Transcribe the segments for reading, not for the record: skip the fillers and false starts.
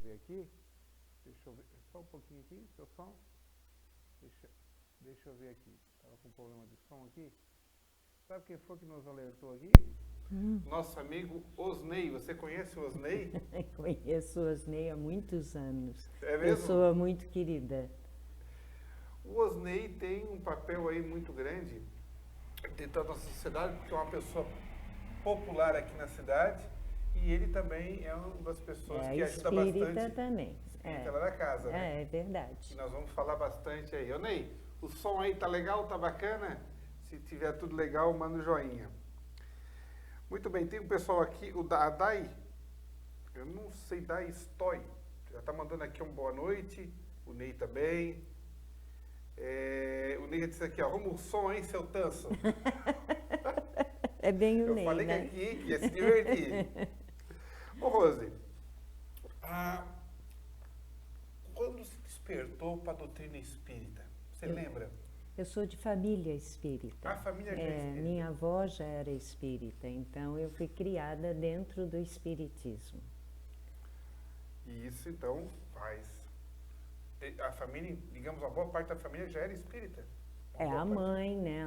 ver aqui. Deixa eu ver. Só um pouquinho aqui, seu som. Deixa eu ver aqui. Estava com problema de som aqui. Sabe quem foi que nos alertou aqui? Nosso amigo Osnei. Você conhece o Osnei? Conheço o Osnei há muitos anos. É mesmo? Pessoa muito querida. O Osnei tem um papel aí muito grande dentro da nossa sociedade, porque é uma pessoa popular aqui na cidade e ele também é uma das pessoas que ajuda bastante. Espírita também. Espírita lá da casa, né? É verdade. E nós vamos falar bastante aí. Ô Ney, o som aí tá legal, tá bacana? Se tiver tudo legal, manda um joinha. Muito bem, tem um pessoal aqui, a Dai, eu não sei, Dai Stoy, já tá mandando aqui uma boa noite, o Ney também. O Ney já disse aqui, ó, arruma o som aí, seu tanso. É bem o Eu Ney, falei né? que aqui ia se divertir. Ô Rose, quando se despertou para a doutrina espírita, você lembra? Eu sou de família espírita. A família já é espírita? Minha avó já era espírita, então eu fui criada dentro do espiritismo. E isso então faz. A família, digamos, a boa parte da família já era espírita? A mãe, né?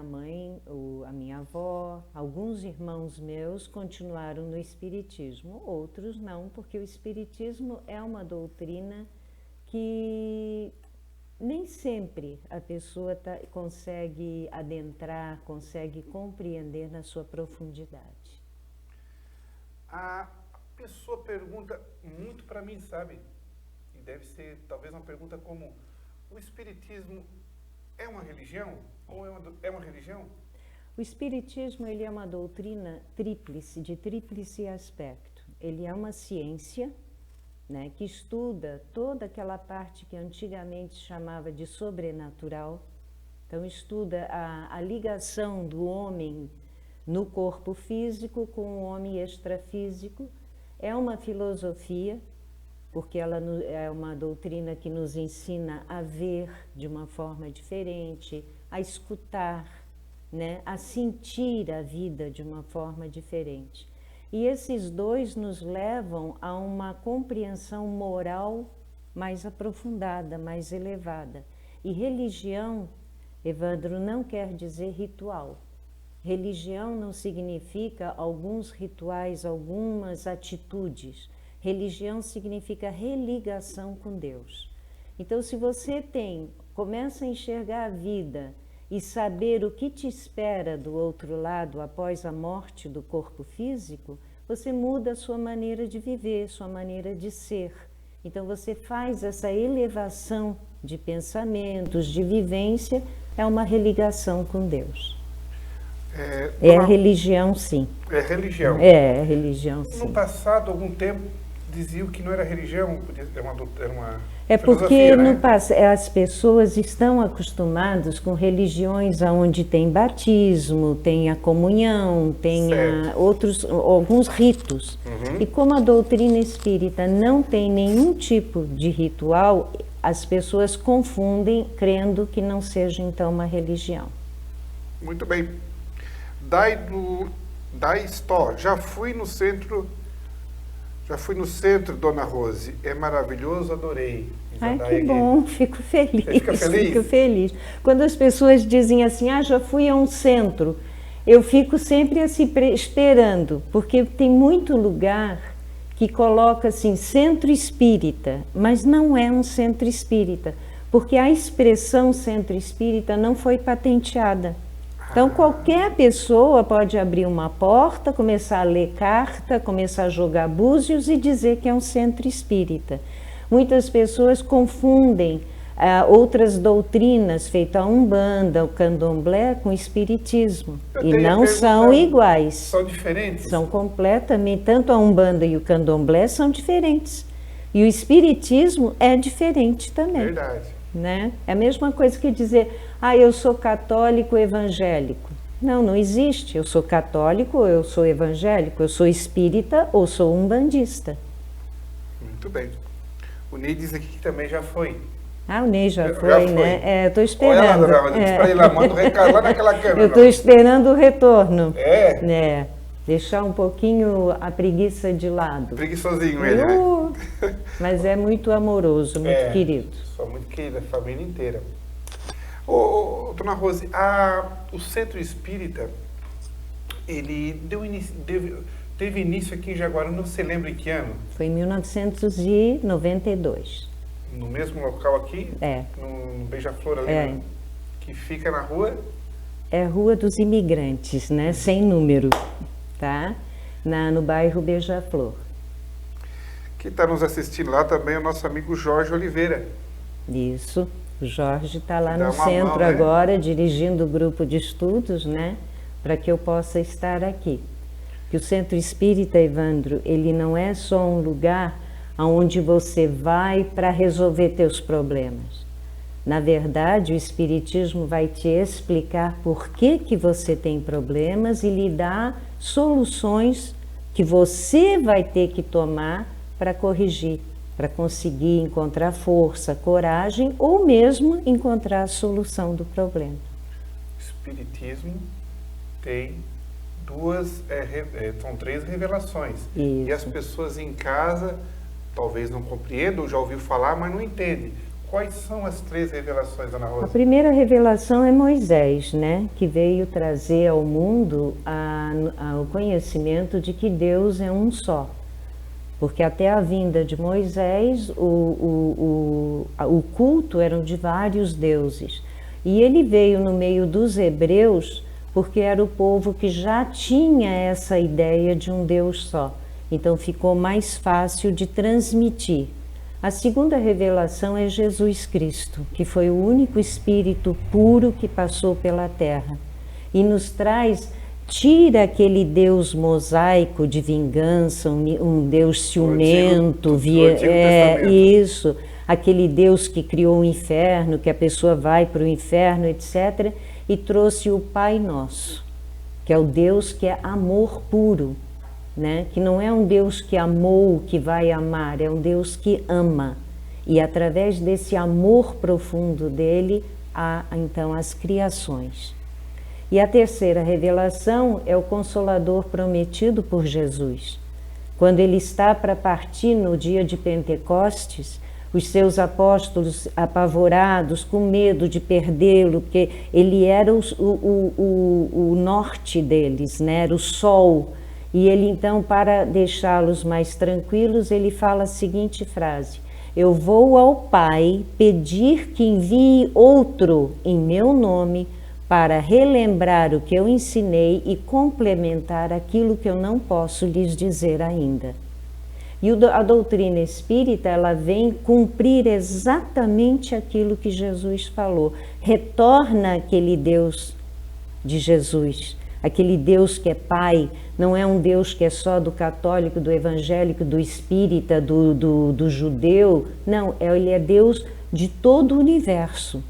A minha avó, alguns irmãos meus continuaram no espiritismo, outros não, porque o espiritismo é uma doutrina que nem sempre a pessoa consegue adentrar, consegue compreender na sua profundidade. A pessoa pergunta muito para mim, sabe? E deve ser talvez uma pergunta como: o espiritismo é uma religião? Ou é uma religião? O espiritismo, ele é uma doutrina tríplice, de tríplice aspecto. Ele é uma ciência, né, que estuda toda aquela parte que antigamente chamava de sobrenatural. Então, estuda a ligação do homem no corpo físico com o homem extrafísico. É uma filosofia, porque ela é uma doutrina que nos ensina a ver de uma forma diferente, a escutar, né, a sentir a vida de uma forma diferente. E esses dois nos levam a uma compreensão moral mais aprofundada, mais elevada. E religião, Evandro, não quer dizer ritual. Religião não significa alguns rituais, algumas atitudes. Religião significa religação com Deus. Então, se você começa a enxergar a vida e saber o que te espera do outro lado após a morte do corpo físico, você muda a sua maneira de viver, sua maneira de ser. Então você faz essa elevação de pensamentos, de vivência, é uma religação com Deus. É a religião, sim. É religião. É religião, sim. No passado, algum tempo, diziam que não era religião, era uma É porque né? As pessoas estão acostumadas com religiões onde tem batismo, tem a comunhão, tem alguns ritos. E como a doutrina espírita não tem nenhum tipo de ritual, as pessoas confundem, crendo que não seja então uma religião. Muito bem. Dai Store, já fui no centro, Dona Rose. É maravilhoso, adorei. Ai, que bom, fico feliz. Você fica feliz? Fico feliz. Quando as pessoas dizem assim, já fui a um centro, eu fico sempre assim esperando, porque tem muito lugar que coloca assim, centro espírita, mas não é um centro espírita, porque a expressão centro espírita não foi patenteada. Então, qualquer pessoa pode abrir uma porta, começar a ler carta, começar a jogar búzios e dizer que é um centro espírita. Muitas pessoas confundem outras doutrinas, feito a Umbanda, o Candomblé, com o Espiritismo. E não são iguais. São diferentes? São completamente, tanto a Umbanda e o Candomblé são diferentes. E o Espiritismo é diferente também. Verdade. Né? É a mesma coisa que dizer, eu sou católico evangélico. Não, não existe. Eu sou católico, eu sou evangélico, eu sou espírita ou sou umbandista. Muito bem. O Ney diz aqui que também já foi. O Ney já foi, né? Eu estou esperando. Olha lá, dona Rosa, diz pra ele lá, manda um recado lá naquela câmera. Eu estou esperando o retorno. É? Deixar um pouquinho a preguiça de lado. Preguiçosinho ele, né? Mas é muito amoroso, muito querido. Só muito querida, a família inteira. Dona Rose, o Centro Espírita, ele teve início aqui em Jaguaruna, você lembra em que ano? Foi em 1992. No mesmo local aqui? No Beija-Flor ali, né? Que fica na rua? É Rua dos Imigrantes, né? Sem número, tá? No bairro Beija-Flor. Quem está nos assistindo lá também é o nosso amigo Jorge Oliveira. Isso, o Jorge está lá no centro centro agora, dirigindo o grupo de estudos, né? Para que eu possa estar aqui. Que o Centro Espírita, Evandro, ele não é só um lugar onde você vai para resolver teus problemas. Na verdade, o Espiritismo vai te explicar por que você tem problemas e lhe dar soluções que você vai ter que tomar para corrigir, para conseguir encontrar força, coragem ou mesmo encontrar a solução do problema. O Espiritismo tem são 3 revelações. Isso. E as pessoas em casa talvez não compreendam, já ouviu falar, mas não entendem. Quais são as 3 revelações, Dona Rosa? A primeira revelação é Moisés, né? Que veio trazer ao mundo o conhecimento de que Deus é um só. Porque até a vinda de Moisés, o culto era de vários deuses. E ele veio no meio dos hebreus porque era o povo que já tinha essa ideia de um Deus só. Então ficou mais fácil de transmitir. A segunda revelação é Jesus Cristo, que foi o único Espírito puro que passou pela terra. E nos tira aquele Deus mosaico de vingança, um Deus ciumento, isso, aquele Deus que criou o inferno, que a pessoa vai para o inferno, etc., e trouxe o Pai Nosso, que é o Deus que é amor puro, né? Que não é um Deus que amou, que vai amar, é um Deus que ama. E através desse amor profundo dele, há então as criações. E a terceira revelação é o Consolador prometido por Jesus. Quando ele está para partir no dia de Pentecostes, os seus apóstolos apavorados, com medo de perdê-lo, porque ele era o norte deles, né? Era o sol. E ele então, para deixá-los mais tranquilos, ele fala a seguinte frase: eu vou ao Pai pedir que envie outro em meu nome para relembrar o que eu ensinei e complementar aquilo que eu não posso lhes dizer ainda. E a doutrina espírita, ela vem cumprir exatamente aquilo que Jesus falou. Retorna aquele Deus de Jesus, aquele Deus que é Pai, não é um Deus que é só do católico, do evangélico, do espírita, do judeu. Não, ele é Deus de todo o universo.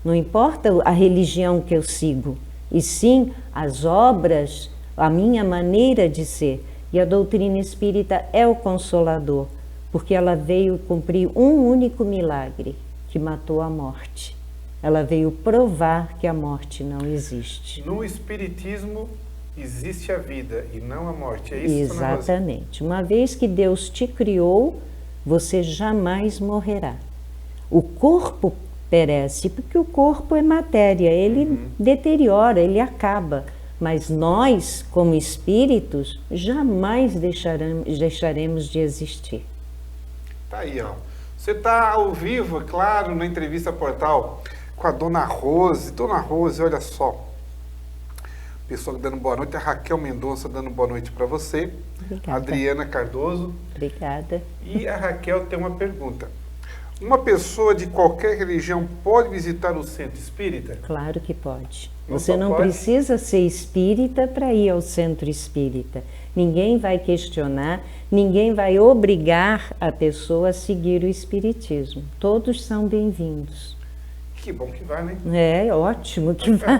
Não importa a religião que eu sigo, e sim as obras, a minha maneira de ser. E a doutrina espírita é o Consolador, porque ela veio cumprir um único milagre, que matou a morte. Ela veio provar que a morte não existe. No Espiritismo existe a vida e não a morte, é isso? Exatamente. Uma vez que Deus te criou, você jamais morrerá. O corpo perece, porque o corpo é matéria, ele deteriora, ele acaba. Mas nós, como espíritos, jamais deixaremos de existir. Tá aí, ó. Você está ao vivo, é claro, na entrevista Portal com a Dona Rose. Dona Rose, olha só. Pessoal dando boa noite, a Raquel Mendonça dando boa noite para você. Obrigada. A Adriana Cardoso. Obrigada. E a Raquel tem uma pergunta. Uma pessoa de qualquer religião pode visitar o centro espírita? Claro que pode. Você não precisa ser espírita para ir ao centro espírita. Ninguém vai questionar, ninguém vai obrigar a pessoa a seguir o espiritismo. Todos são bem-vindos. Que bom que vai, né? É, ótimo que vai.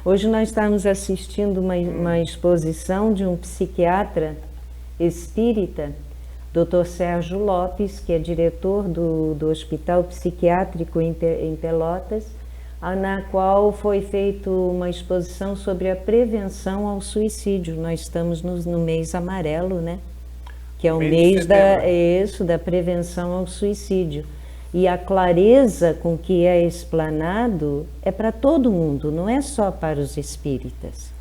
Hoje nós estamos assistindo uma exposição de um psiquiatra espírita, Dr. Sérgio Lopes, que é diretor do Hospital Psiquiátrico em Pelotas, na qual foi feita uma exposição sobre a prevenção ao suicídio. Nós estamos no mês amarelo, né? que é o Mês de mês setembro. da prevenção ao suicídio. E a clareza com que é explanado é para todo mundo, não é só para os espíritas.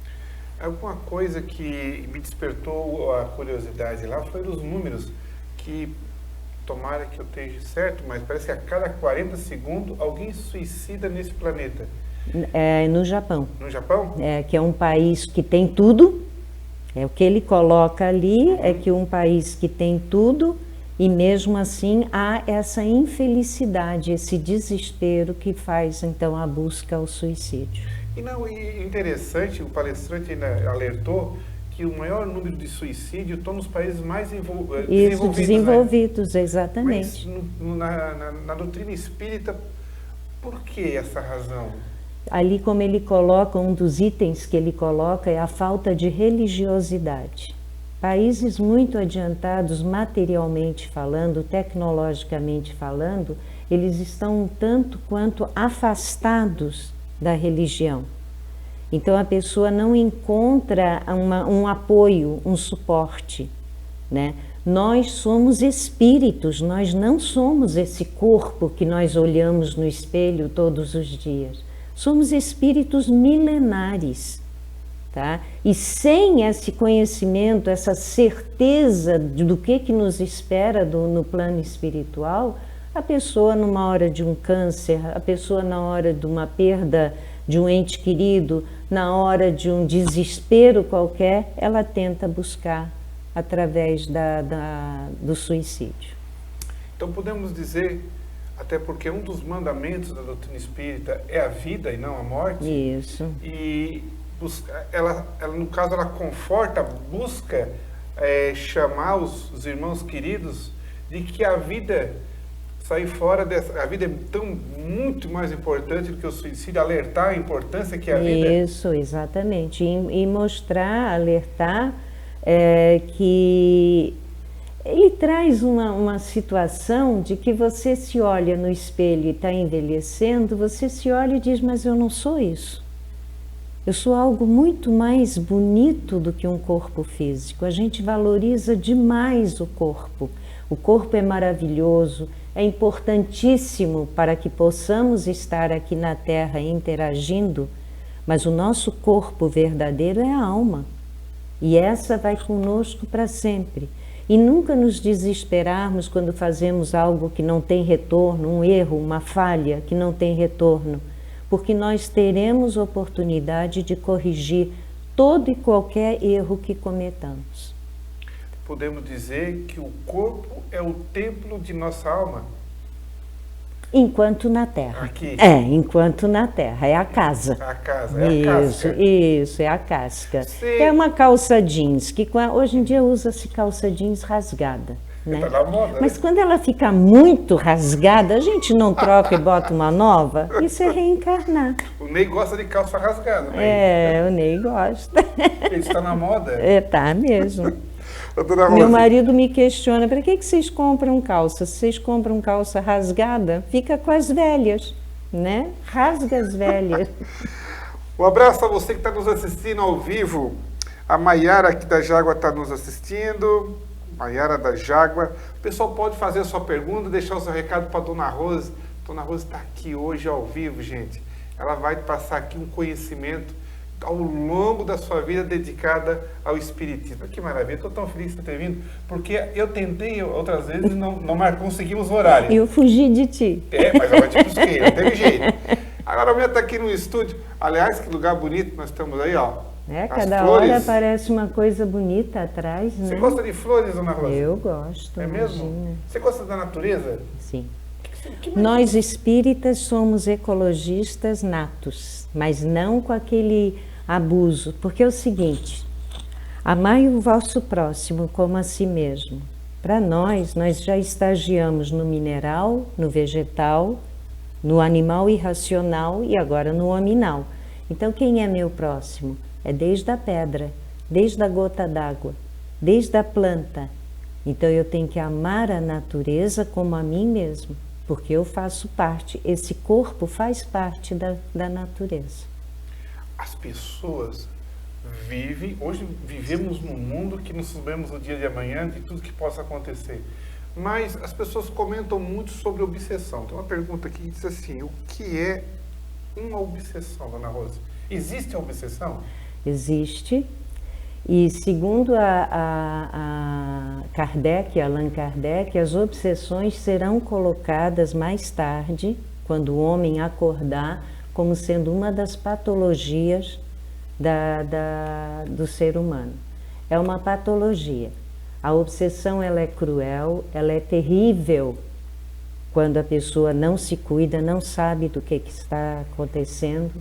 Alguma coisa que me despertou a curiosidade lá foi os números, que tomara que eu esteja certo, mas parece que a cada 40 segundos alguém suicida nesse planeta. É, no Japão, No Japão? que é um país que tem tudo, o que ele coloca ali é que um país que tem tudo, e mesmo assim há essa infelicidade, esse desespero que faz então a busca ao suicídio. E interessante, o palestrante ainda alertou que o maior número de suicídio estão nos países mais Isso, desenvolvidos. desenvolvidos, Né? exatamente. Mas na doutrina espírita, por que essa razão? Ali, como ele coloca, um dos itens que ele coloca é a falta de religiosidade. Países muito adiantados, materialmente falando, tecnologicamente falando, eles estão um tanto quanto afastados da religião. Então a pessoa não encontra um apoio, um suporte, né? Nós somos espíritos, nós não somos esse corpo que nós olhamos no espelho todos os dias. Somos espíritos milenares, tá? E sem esse conhecimento, essa certeza do que nos espera no plano espiritual, a pessoa numa hora de um câncer, a pessoa na hora de uma perda de um ente querido, na hora de um desespero qualquer, ela tenta buscar através do suicídio. Então podemos dizer, até porque um dos mandamentos da doutrina espírita é a vida e não a morte. Isso. E ela no caso, ela conforta, busca chamar os irmãos queridos de que a vida, sair fora dessa, a vida é muito mais importante do que o suicídio, alertar a importância que é a vida. Isso, exatamente. E mostrar, alertar que ele traz uma situação de que você se olha no espelho e está envelhecendo, você se olha e diz, mas eu não sou isso. Eu sou algo muito mais bonito do que um corpo físico. A gente valoriza demais o corpo. O corpo é maravilhoso, é importantíssimo para que possamos estar aqui na Terra interagindo, mas o nosso corpo verdadeiro é a alma. E essa vai conosco para sempre. E nunca nos desesperarmos quando fazemos algo que não tem retorno, um erro, uma falha que não tem retorno, porque nós teremos oportunidade de corrigir todo e qualquer erro que cometamos. Podemos dizer que o corpo é o templo de nossa alma? Enquanto na Terra. Aqui. Enquanto na Terra. É a casa. A casa, é a casca. Isso, é a casca. Sim. É uma calça jeans, que hoje em dia usa-se calça jeans rasgada. Né? Tá na moda, Mas né? quando ela fica muito rasgada, a gente não troca e bota uma nova? Isso é reencarnar. O Ney gosta de calça rasgada, né? O Ney gosta. Ele está na moda. Tá mesmo. Doutora Rose, Meu marido me questiona, para que vocês compram calça? Se vocês compram calça rasgada, fica com as velhas, né? Rasga as velhas. um abraço a você que está nos assistindo ao vivo. A Maiara aqui da Jágua está nos assistindo. Maiara da Jágua. O pessoal pode fazer a sua pergunta, deixar o seu recado para a Dona Rose. Dona Rose está aqui hoje ao vivo, gente. Ela vai passar aqui um conhecimento ao longo da sua vida dedicada ao Espiritismo. Que maravilha, estou tão feliz de ter vindo, porque eu tentei outras vezes e não conseguimos o horário. Eu fugi de ti. Mas eu te busquei, não teve jeito. Agora a minha está aqui no estúdio. Aliás, que lugar bonito nós estamos aí, ó. Cada hora aparece uma coisa bonita atrás, né? Você gosta de flores, Dona Rosa? Eu gosto. É mesmo? Imagina. Você gosta da natureza? Sim. Nós espíritas somos ecologistas natos, mas não com aquele abuso, porque é o seguinte: amai o vosso próximo como a si mesmo. Para nós já estagiamos no mineral, no vegetal, no animal irracional e agora no hominal. Então quem é meu próximo? É desde a pedra, desde a gota d'água, desde a planta. Então eu tenho que amar a natureza como a mim mesmo, porque eu faço parte, esse corpo faz parte da natureza. As pessoas hoje vivemos num mundo que não sabemos o dia de amanhã, de tudo que possa acontecer. Mas as pessoas comentam muito sobre obsessão. Tem uma pergunta aqui que diz assim, o que é uma obsessão, dona Rose? Existe a obsessão? Existe. E segundo a Kardec, Allan Kardec, as obsessões serão colocadas mais tarde, quando o homem acordar, como sendo uma das patologias do ser humano. É uma patologia. A obsessão, ela é cruel, ela é terrível quando a pessoa não se cuida, não sabe do que está acontecendo.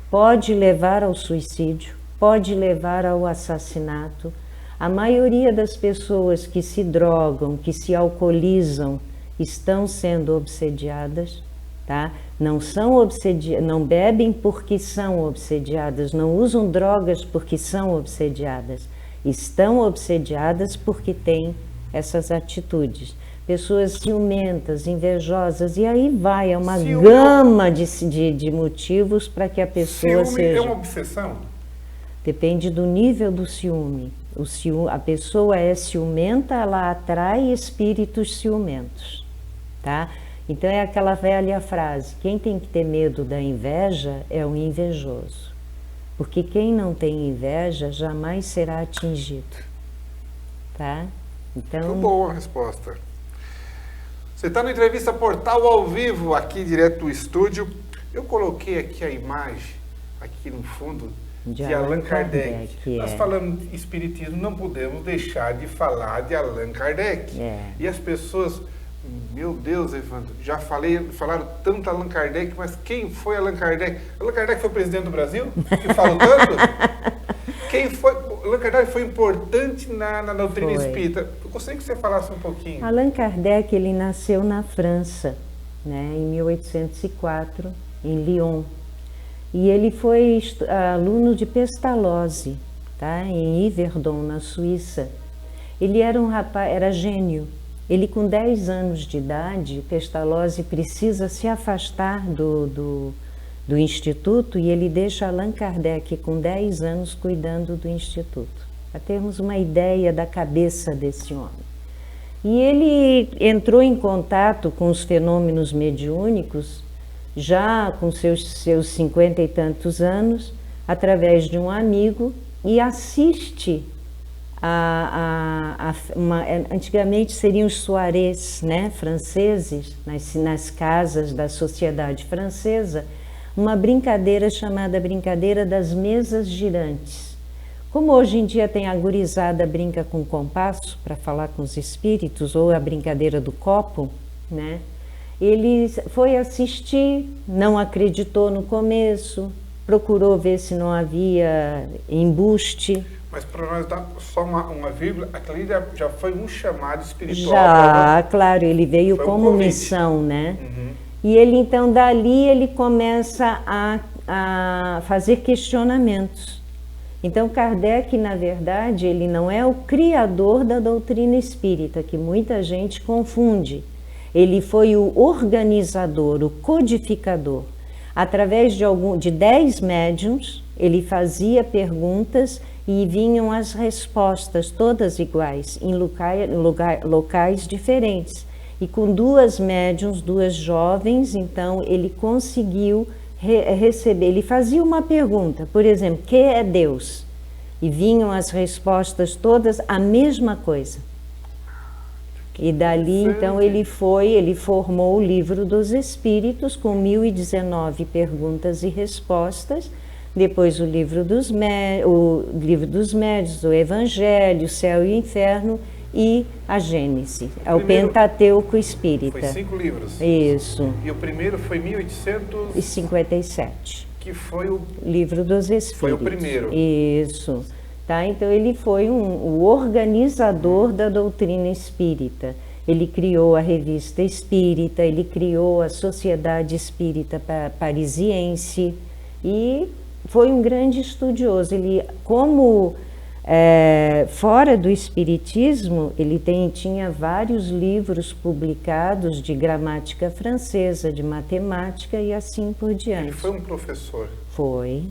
Pode levar ao suicídio, pode levar ao assassinato. A maioria das pessoas que se drogam, que se alcoolizam, estão sendo obsediadas, tá? Não bebem porque são obsediadas, não usam drogas porque são obsediadas. Estão obsediadas porque têm essas atitudes. Pessoas ciumentas, invejosas, e aí vai, é uma gama de motivos para que a pessoa seja... Ciúme é uma obsessão? Depende do nível do ciúme. A pessoa é ciumenta, ela atrai espíritos ciumentos, tá? Então é aquela velha frase, quem tem que ter medo da inveja é o invejoso. Porque quem não tem inveja jamais será atingido, tá? Então... Muito boa a resposta. Você está na entrevista Portal ao vivo, aqui direto do estúdio. Eu coloquei aqui a imagem, aqui no fundo, de Allan Kardec. Nós falamos de espiritismo, não podemos deixar de falar de Allan Kardec. E as pessoas... Meu Deus, Evandro, já falaram tanto Allan Kardec, mas quem foi Allan Kardec? Allan Kardec foi presidente do Brasil? Que falo tanto? Quem foi? Allan Kardec foi importante na doutrina espírita. Eu gostaria que você falasse um pouquinho. Allan Kardec, ele nasceu na França, né, em 1804, em Lyon. E ele foi aluno de Pestalozzi, tá, em Yverdon, na Suíça. Ele era um rapaz, era gênio. Ele, com 10 anos de idade, Pestalozzi precisa se afastar do Instituto e ele deixa Allan Kardec, com 10 anos, cuidando do Instituto. Para termos uma ideia da cabeça desse homem. E ele entrou em contato com os fenômenos mediúnicos, já com seus 50 e tantos anos, através de um amigo, e assiste antigamente seriam os soirées, né, franceses, nas casas da sociedade francesa, uma brincadeira chamada brincadeira das mesas girantes. Como hoje em dia tem a gurizada brinca com compasso para falar com os espíritos, ou a brincadeira do copo, né? Ele foi assistir, não acreditou no começo, procurou ver se não havia embuste. Mas para nós dar só uma vírgula, aquele já foi um chamado espiritual. Já, claro, ele veio como missão, né? E ele, então, dali ele começa a fazer questionamentos. Então, Kardec, na verdade, ele não é o criador da doutrina espírita, que muita gente confunde. Ele foi o organizador, o codificador. Através de 10 médiuns, ele fazia perguntas e vinham as respostas, todas iguais, em locais diferentes. E com 2 médiuns, 2 jovens, então ele conseguiu receber. Ele fazia uma pergunta, por exemplo, que é Deus? E vinham as respostas todas a mesma coisa. E dali, então, ele formou o Livro dos Espíritos, com 1019 perguntas e respostas. Depois o livro dos médiuns, o Evangelho, o Céu e o Inferno e a Gênese, o Pentateuco Espírita. Foi 5 livros. Isso. E o primeiro foi 1857. Que foi o Livro dos Espíritos. Foi o primeiro. Isso. Tá? Então ele foi o organizador da doutrina espírita. Ele criou a Revista Espírita, ele criou a Sociedade Espírita Parisiense e foi um grande estudioso. Ele, como fora do espiritismo, ele tinha vários livros publicados de gramática francesa, de matemática e assim por diante. Ele foi um professor. Foi.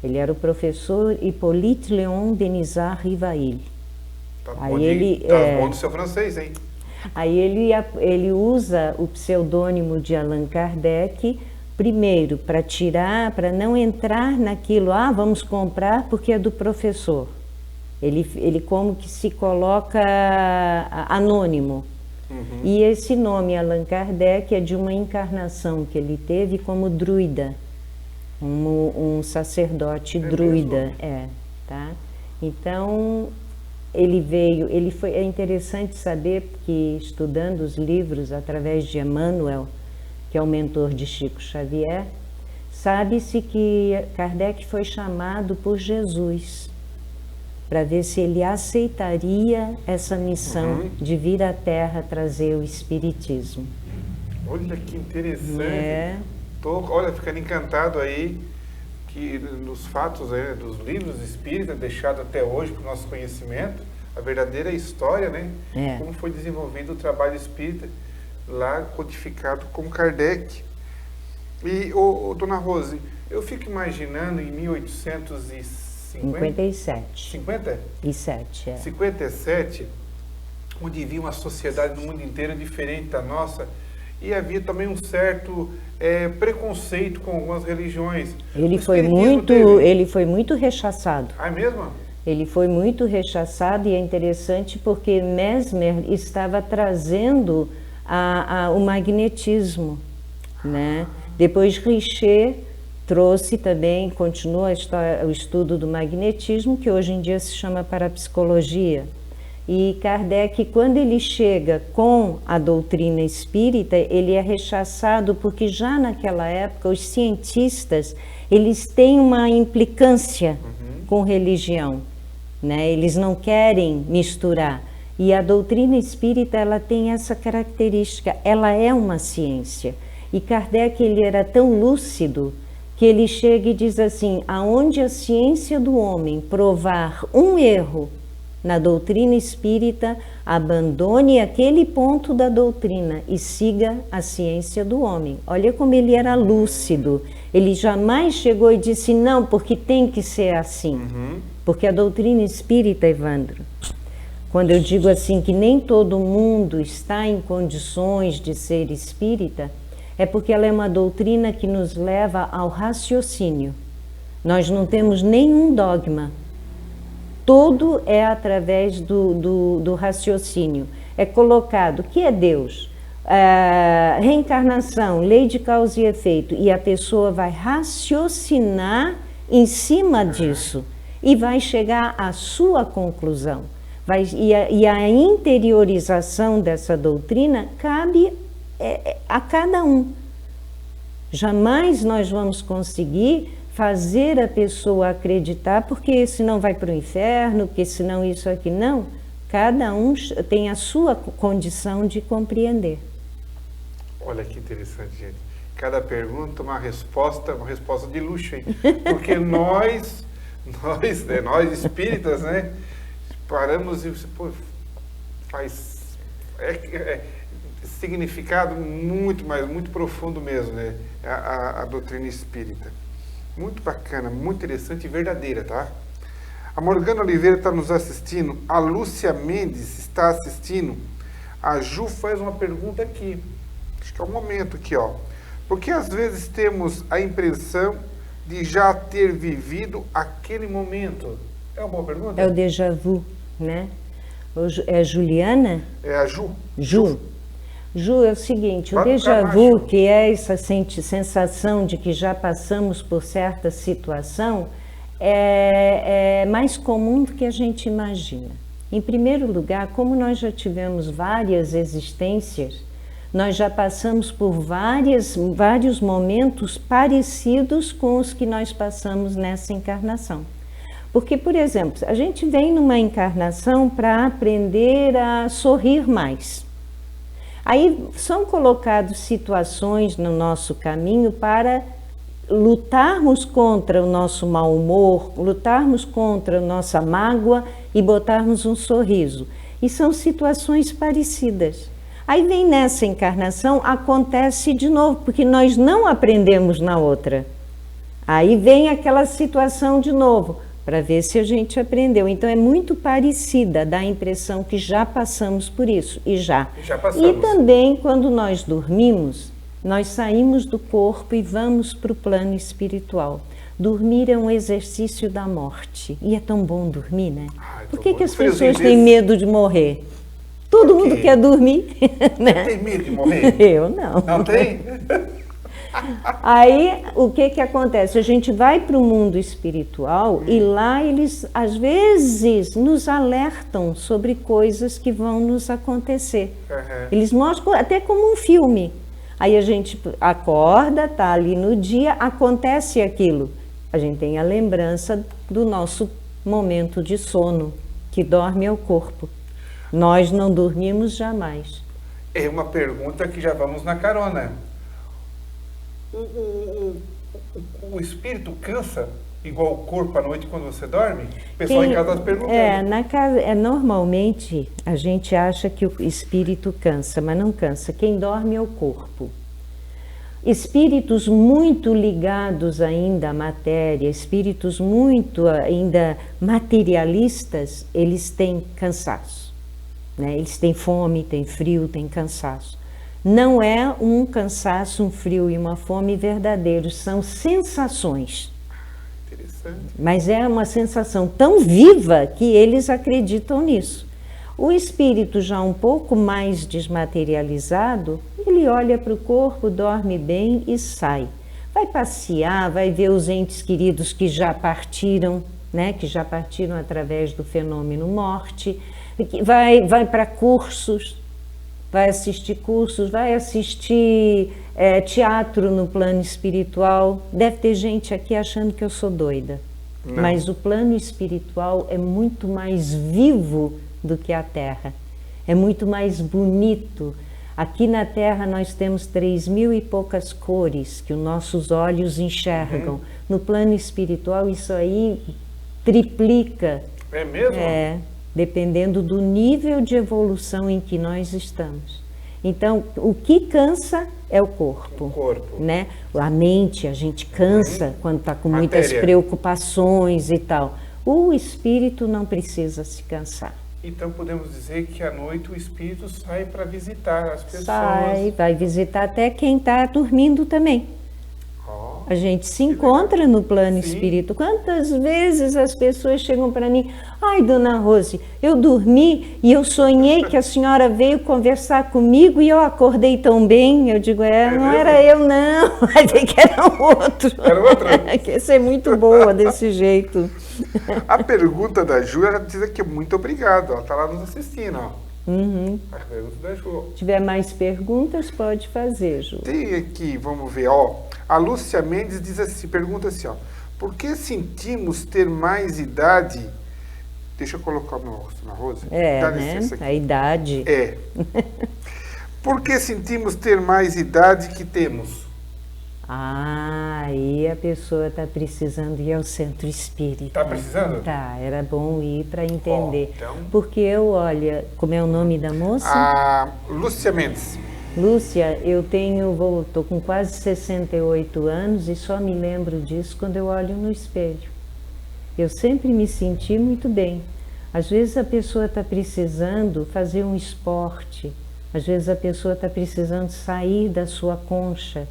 Ele era o professor Hippolyte Léon Denisard Rivail. Tá bom do seu francês, hein? Aí ele usa o pseudônimo de Allan Kardec, primeiro, para não entrar naquilo, vamos comprar porque é do professor. Ele como que se coloca anônimo. E esse nome, Allan Kardec, é de uma encarnação que ele teve como druida, um sacerdote druida. Tá? Então, é interessante saber que, estudando os livros através de Emmanuel, que é o mentor de Chico Xavier, sabe-se que Kardec foi chamado por Jesus para ver se ele aceitaria essa missão de vir à Terra trazer o Espiritismo. Olha que interessante. Olha, ficando encantado aí que nos fatos dos livros espíritas deixados até hoje para o nosso conhecimento, a verdadeira história, né? Como foi desenvolvido o trabalho espírita lá codificado com Kardec. E, dona Rose, eu fico imaginando em 1857, 57, onde havia uma sociedade no mundo inteiro diferente da nossa, e havia também um certo preconceito com algumas religiões. Ele foi muito rechaçado. Ah, é mesmo? Ele foi muito rechaçado, e é interessante porque Mesmer estava trazendo o magnetismo, né? Depois Richer trouxe também, continua o estudo do magnetismo, que hoje em dia se chama parapsicologia. E Kardec, quando ele chega com a doutrina espírita, ele é rechaçado porque já naquela época os cientistas, eles têm uma implicância com religião, né? Eles não querem misturar. E a doutrina espírita, ela tem essa característica, ela é uma ciência. E Kardec, ele era tão lúcido que ele chega e diz assim: aonde a ciência do homem provar um erro na doutrina espírita, abandone aquele ponto da doutrina e siga a ciência do homem. Olha como ele era lúcido. Ele jamais chegou e disse não, porque tem que ser assim. Porque a doutrina espírita, Evandro, quando eu digo assim que nem todo mundo está em condições de ser espírita, é porque ela é uma doutrina que nos leva ao raciocínio. Nós não temos nenhum dogma. Tudo é através do raciocínio. É colocado o que é Deus, reencarnação, lei de causa e efeito, e a pessoa vai raciocinar em cima disso e vai chegar à sua conclusão. E a interiorização dessa doutrina cabe a cada um. Jamais nós vamos conseguir fazer a pessoa acreditar, porque senão vai para o inferno, porque senão isso aqui. Não, cada um tem a sua condição de compreender. Olha que interessante, gente. Cada pergunta uma resposta de luxo, hein? Porque nós espíritas, né, paramos e faz significado muito profundo mesmo, né? A doutrina espírita. Muito bacana, muito interessante e verdadeira, tá? A Morgana Oliveira está nos assistindo, a Lúcia Mendes está assistindo, a Ju faz uma pergunta aqui, acho que é o momento aqui, ó. Porque às vezes temos a impressão de já ter vivido aquele momento? É uma boa pergunta? É o déjà vu, né? É a Juliana? É a Ju. Ju, é o seguinte, o déjà vu, que é essa sensação de que já passamos por certa situação, é mais comum do que a gente imagina. Em primeiro lugar, como nós já tivemos várias existências, nós já passamos por vários momentos parecidos com os que nós passamos nessa encarnação. Porque, por exemplo, a gente vem numa encarnação para aprender a sorrir mais. Aí são colocadas situações no nosso caminho para lutarmos contra o nosso mau humor, lutarmos contra a nossa mágoa e botarmos um sorriso. E são situações parecidas. Aí vem nessa encarnação, acontece de novo, porque nós não aprendemos na outra. Aí vem aquela situação de novo, para ver se a gente aprendeu. Então é muito parecida, dá a impressão que já passamos por isso, e já. Já passamos. E também quando nós dormimos, nós saímos do corpo e vamos para o plano espiritual. Dormir é um exercício da morte. E é tão bom dormir, né? Ai, Por que as friozinho pessoas têm medo de morrer? Todo mundo quer dormir, né? Tem medo de morrer? Eu não. Não tem? Aí, o que acontece? A gente vai para o mundo espiritual e lá eles, às vezes, nos alertam sobre coisas que vão nos acontecer. Uhum. Eles mostram até como um filme. Aí a gente acorda, tá ali no dia, acontece aquilo. A gente tem a lembrança do nosso momento de sono, que dorme é o corpo. Nós não dormimos jamais. É uma pergunta que já vamos na carona. O espírito cansa igual o corpo à noite quando você dorme? O pessoal em casa está perguntando. Na casa, normalmente a gente acha que o espírito cansa, mas não cansa. Quem dorme é o corpo. Espíritos muito ligados ainda à matéria, espíritos muito ainda materialistas, eles têm cansaço, né? Eles têm fome, têm frio, têm cansaço. Não é um cansaço, um frio e uma fome verdadeiros, são sensações. Interessante. Mas é uma sensação tão viva que eles acreditam nisso. O espírito já um pouco mais desmaterializado, ele olha para o corpo, dorme bem e sai. Vai passear, vai ver os entes queridos que já partiram, né? Que já partiram através do fenômeno morte, vai para cursos, vai assistir cursos, vai assistir teatro no plano espiritual. Deve ter gente aqui achando que eu sou doida. Não. Mas o plano espiritual é muito mais vivo do que a Terra. É muito mais bonito. Aqui na Terra nós temos 3.000 e poucas cores que os nossos olhos enxergam. No plano espiritual isso aí triplica. É mesmo? É, dependendo do nível de evolução em que nós estamos. Então, o que cansa é o corpo. O corpo. Né? A mente, a gente cansa quando está com muitas preocupações e tal. O espírito não precisa se cansar. Então podemos dizer que à noite o espírito sai para visitar as pessoas. Vai visitar até quem está dormindo também. A gente se encontra no plano espírito. Quantas vezes as pessoas chegam para mim, ai, dona Rose, eu dormi e eu sonhei que a senhora veio conversar comigo e eu acordei tão bem. Eu digo, não era eu não, mas é que era outro. Era outro? Que essa é muito boa desse jeito. A pergunta da Ju, ela diz aqui, muito obrigado, ela está lá nos assistindo, ó. A pergunta da Ju. Se tiver mais perguntas, pode fazer, Ju. Tem aqui, vamos ver, ó. A Lúcia Mendes diz assim, pergunta assim, ó. Por que sentimos ter mais idade? Deixa eu colocar o meu rosto na Rose. Dá licença aqui. A idade. Por que sentimos ter mais idade que temos? Aí a pessoa está precisando ir ao centro espírita. Está precisando? Tá, era bom ir para entender. Então... Porque olha, como é o nome da moça? Lúcia Mendes. Lúcia, eu estou com quase 68 anos e só me lembro disso quando eu olho no espelho. Eu sempre me senti muito bem. Às vezes a pessoa está precisando fazer um esporte, às vezes a pessoa está precisando sair da sua concha,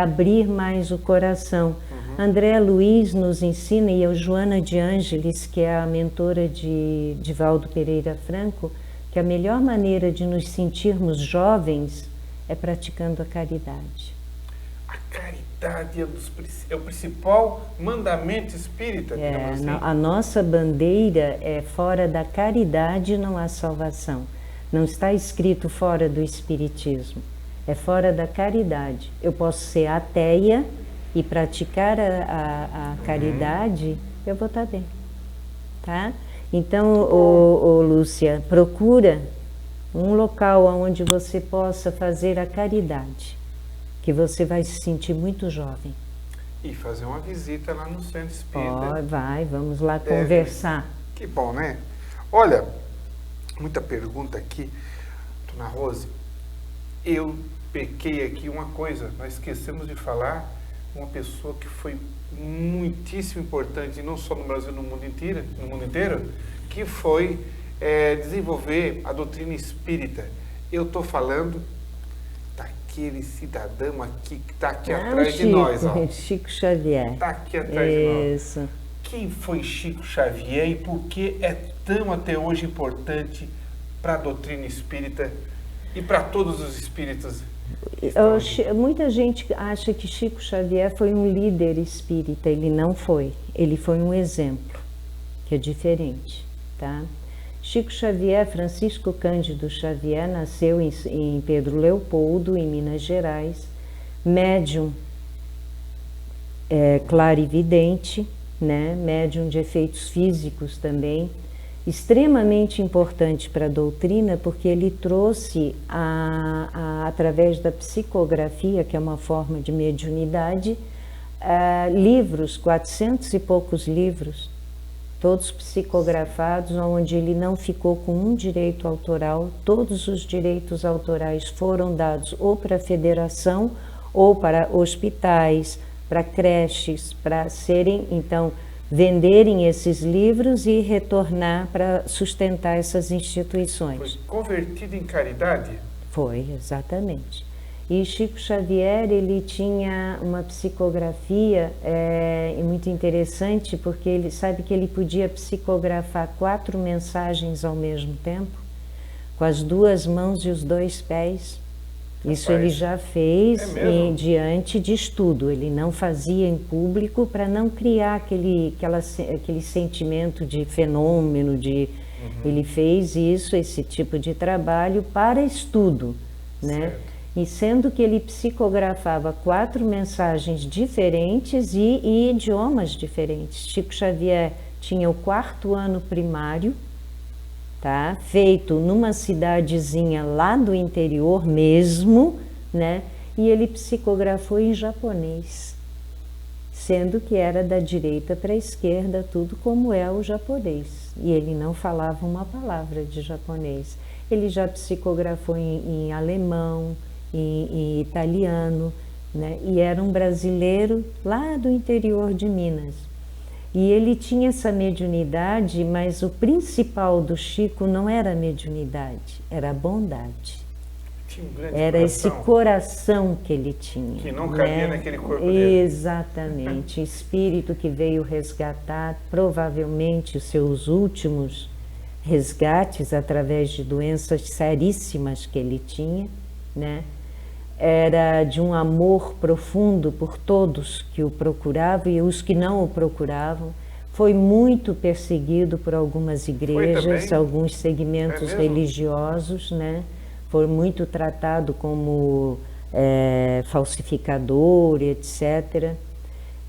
abrir mais o coração. André Luiz nos ensina, e a Joana de Ângeles, que é a mentora de Divaldo Pereira Franco, que a melhor maneira de nos sentirmos jovens é praticando a caridade. A caridade é o principal mandamento espírita, digamos assim. A nossa bandeira é fora da caridade não há salvação. Não está escrito fora do espiritismo. É fora da caridade. Eu posso ser ateia e praticar a caridade, eu vou estar bem. Tá? Então, Lúcia, procura um local onde você possa fazer a caridade, que você vai se sentir muito jovem. E fazer uma visita lá no centro espírita. Vamos lá conversar. Que bom, né? Olha, muita pergunta aqui. Dona Rose, eu pequei aqui uma coisa, nós esquecemos de falar uma pessoa que foi muitíssimo importante, não só no Brasil, no mundo inteiro, que foi desenvolver a doutrina espírita. Eu estou falando daquele cidadão aqui que está aqui atrás de nós. Ó. Chico Xavier. Está aqui atrás de nós. Isso. Quem foi Chico Xavier e por que é tão até hoje importante para a doutrina espírita e para todos os espíritos? Muita gente acha que Chico Xavier foi um líder espírita. Ele não foi. Ele foi um exemplo, que é diferente, tá? Chico Xavier, Francisco Cândido Xavier, nasceu em Pedro Leopoldo, em Minas Gerais, médium clarividente, né? Médium de efeitos físicos também, extremamente importante para a doutrina, porque ele trouxe, através da psicografia, que é uma forma de mediunidade, livros, 400 e poucos livros, todos psicografados, onde ele não ficou com um direito autoral. Todos os direitos autorais foram dados ou para a federação, ou para hospitais, para creches, para serem, então, venderem esses livros e retornar para sustentar essas instituições. Foi convertido em caridade? Foi, exatamente. E Chico Xavier, ele tinha uma psicografia muito interessante, porque ele sabe que ele podia psicografar 4 mensagens ao mesmo tempo, com as 2 mãos e os 2 pés. Isso ele já fez diante de estudo. Ele não fazia em público para não criar aquele sentimento de fenômeno. Ele fez esse tipo de trabalho para estudo, né? E sendo que ele psicografava 4 mensagens diferentes e idiomas diferentes. Chico Xavier tinha o 4º ano primário, tá? Feito numa cidadezinha lá do interior mesmo, né? E ele psicografou em japonês, sendo que era da direita para a esquerda, tudo como é o japonês. E ele não falava uma palavra de japonês. Ele já psicografou em alemão, em italiano, né? E era um brasileiro lá do interior de Minas. E ele tinha essa mediunidade, mas o principal do Chico não era a mediunidade, era a bondade. Tinha um grande era coração. Esse coração que ele tinha. Que não cabia naquele corpo dele. Exatamente. Espírito que veio resgatar, provavelmente, os seus últimos resgates através de doenças seríssimas que ele tinha, né? Era de um amor profundo por todos que o procuravam e os que não o procuravam. Foi muito perseguido por algumas igrejas, alguns segmentos religiosos, né? Foi muito tratado como falsificador, etc.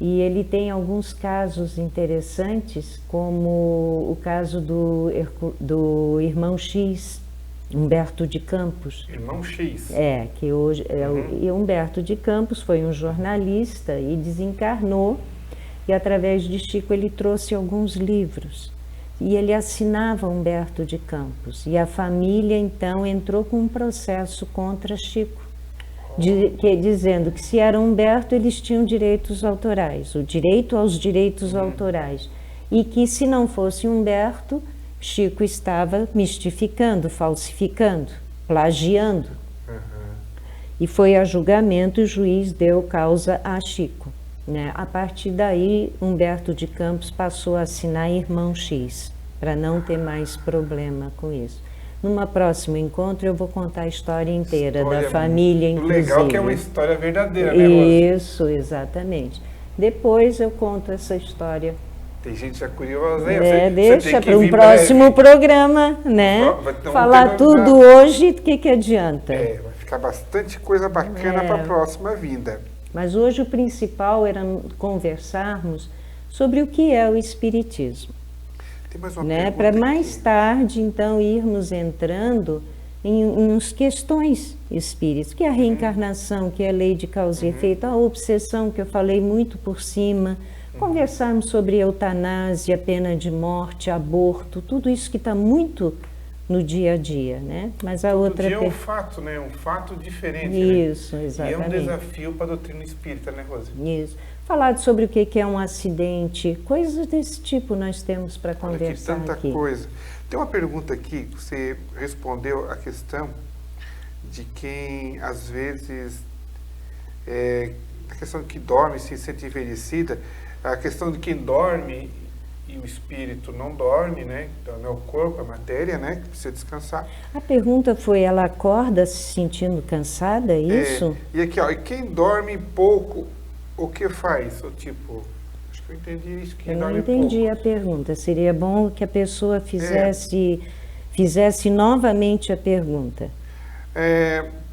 E ele tem alguns casos interessantes, como o caso do irmão X, Humberto de Campos. Irmão X. Que hoje e Humberto de Campos foi um jornalista e desencarnou, e através de Chico ele trouxe alguns livros. E ele assinava Humberto de Campos. E a família então entrou com um processo contra Chico, dizendo que se era Humberto eles tinham direitos autorais, o direito aos direitos autorais. E que se não fosse Humberto, Chico estava mistificando, falsificando, plagiando. E foi a julgamento, o juiz deu causa a Chico, né? A partir daí, Humberto de Campos passou a assinar Irmão X, para não ter mais problema com isso. Numa próximo encontro eu vou contar a história inteira da família, inclusive. Legal que é uma história verdadeira, né, Rosa? Isso, exatamente. Depois eu conto essa história. Tem gente já curiosa, hein? Deixa para um próximo programa, né? Falar tudo hoje, o que adianta? Vai ficar bastante coisa bacana para a próxima vinda. Mas hoje o principal era conversarmos sobre o que é o Espiritismo. Tem mais uma né? Para mais tarde, então, irmos entrando em uns questões espíritas, que é a reencarnação, que é a lei de causa e efeito, a obsessão, que eu falei muito por cima, conversarmos sobre eutanásia, pena de morte, aborto, tudo isso que está muito no dia a dia, né? Mas a Todo outra... dia é um fato, né? Um fato diferente, Isso, né? exatamente. E é um desafio para a doutrina espírita, né, Rose? Isso. Falar sobre o que é um acidente, coisas desse tipo nós temos para conversar Olha que tanta aqui. coisa. Tem uma pergunta aqui, que você respondeu a questão de quem, às vezes, a questão de que dorme, se sente envelhecida, a questão de quem dorme e o espírito não dorme, né? Então, é o corpo, a matéria, né? Que precisa descansar. A pergunta foi, ela acorda se sentindo cansada, é isso? E aqui, ó, e quem dorme pouco, o que faz? O tipo, acho que eu entendi isso, quem Eu não dorme entendi pouco. a pergunta. Seria bom que a pessoa fizesse novamente a pergunta.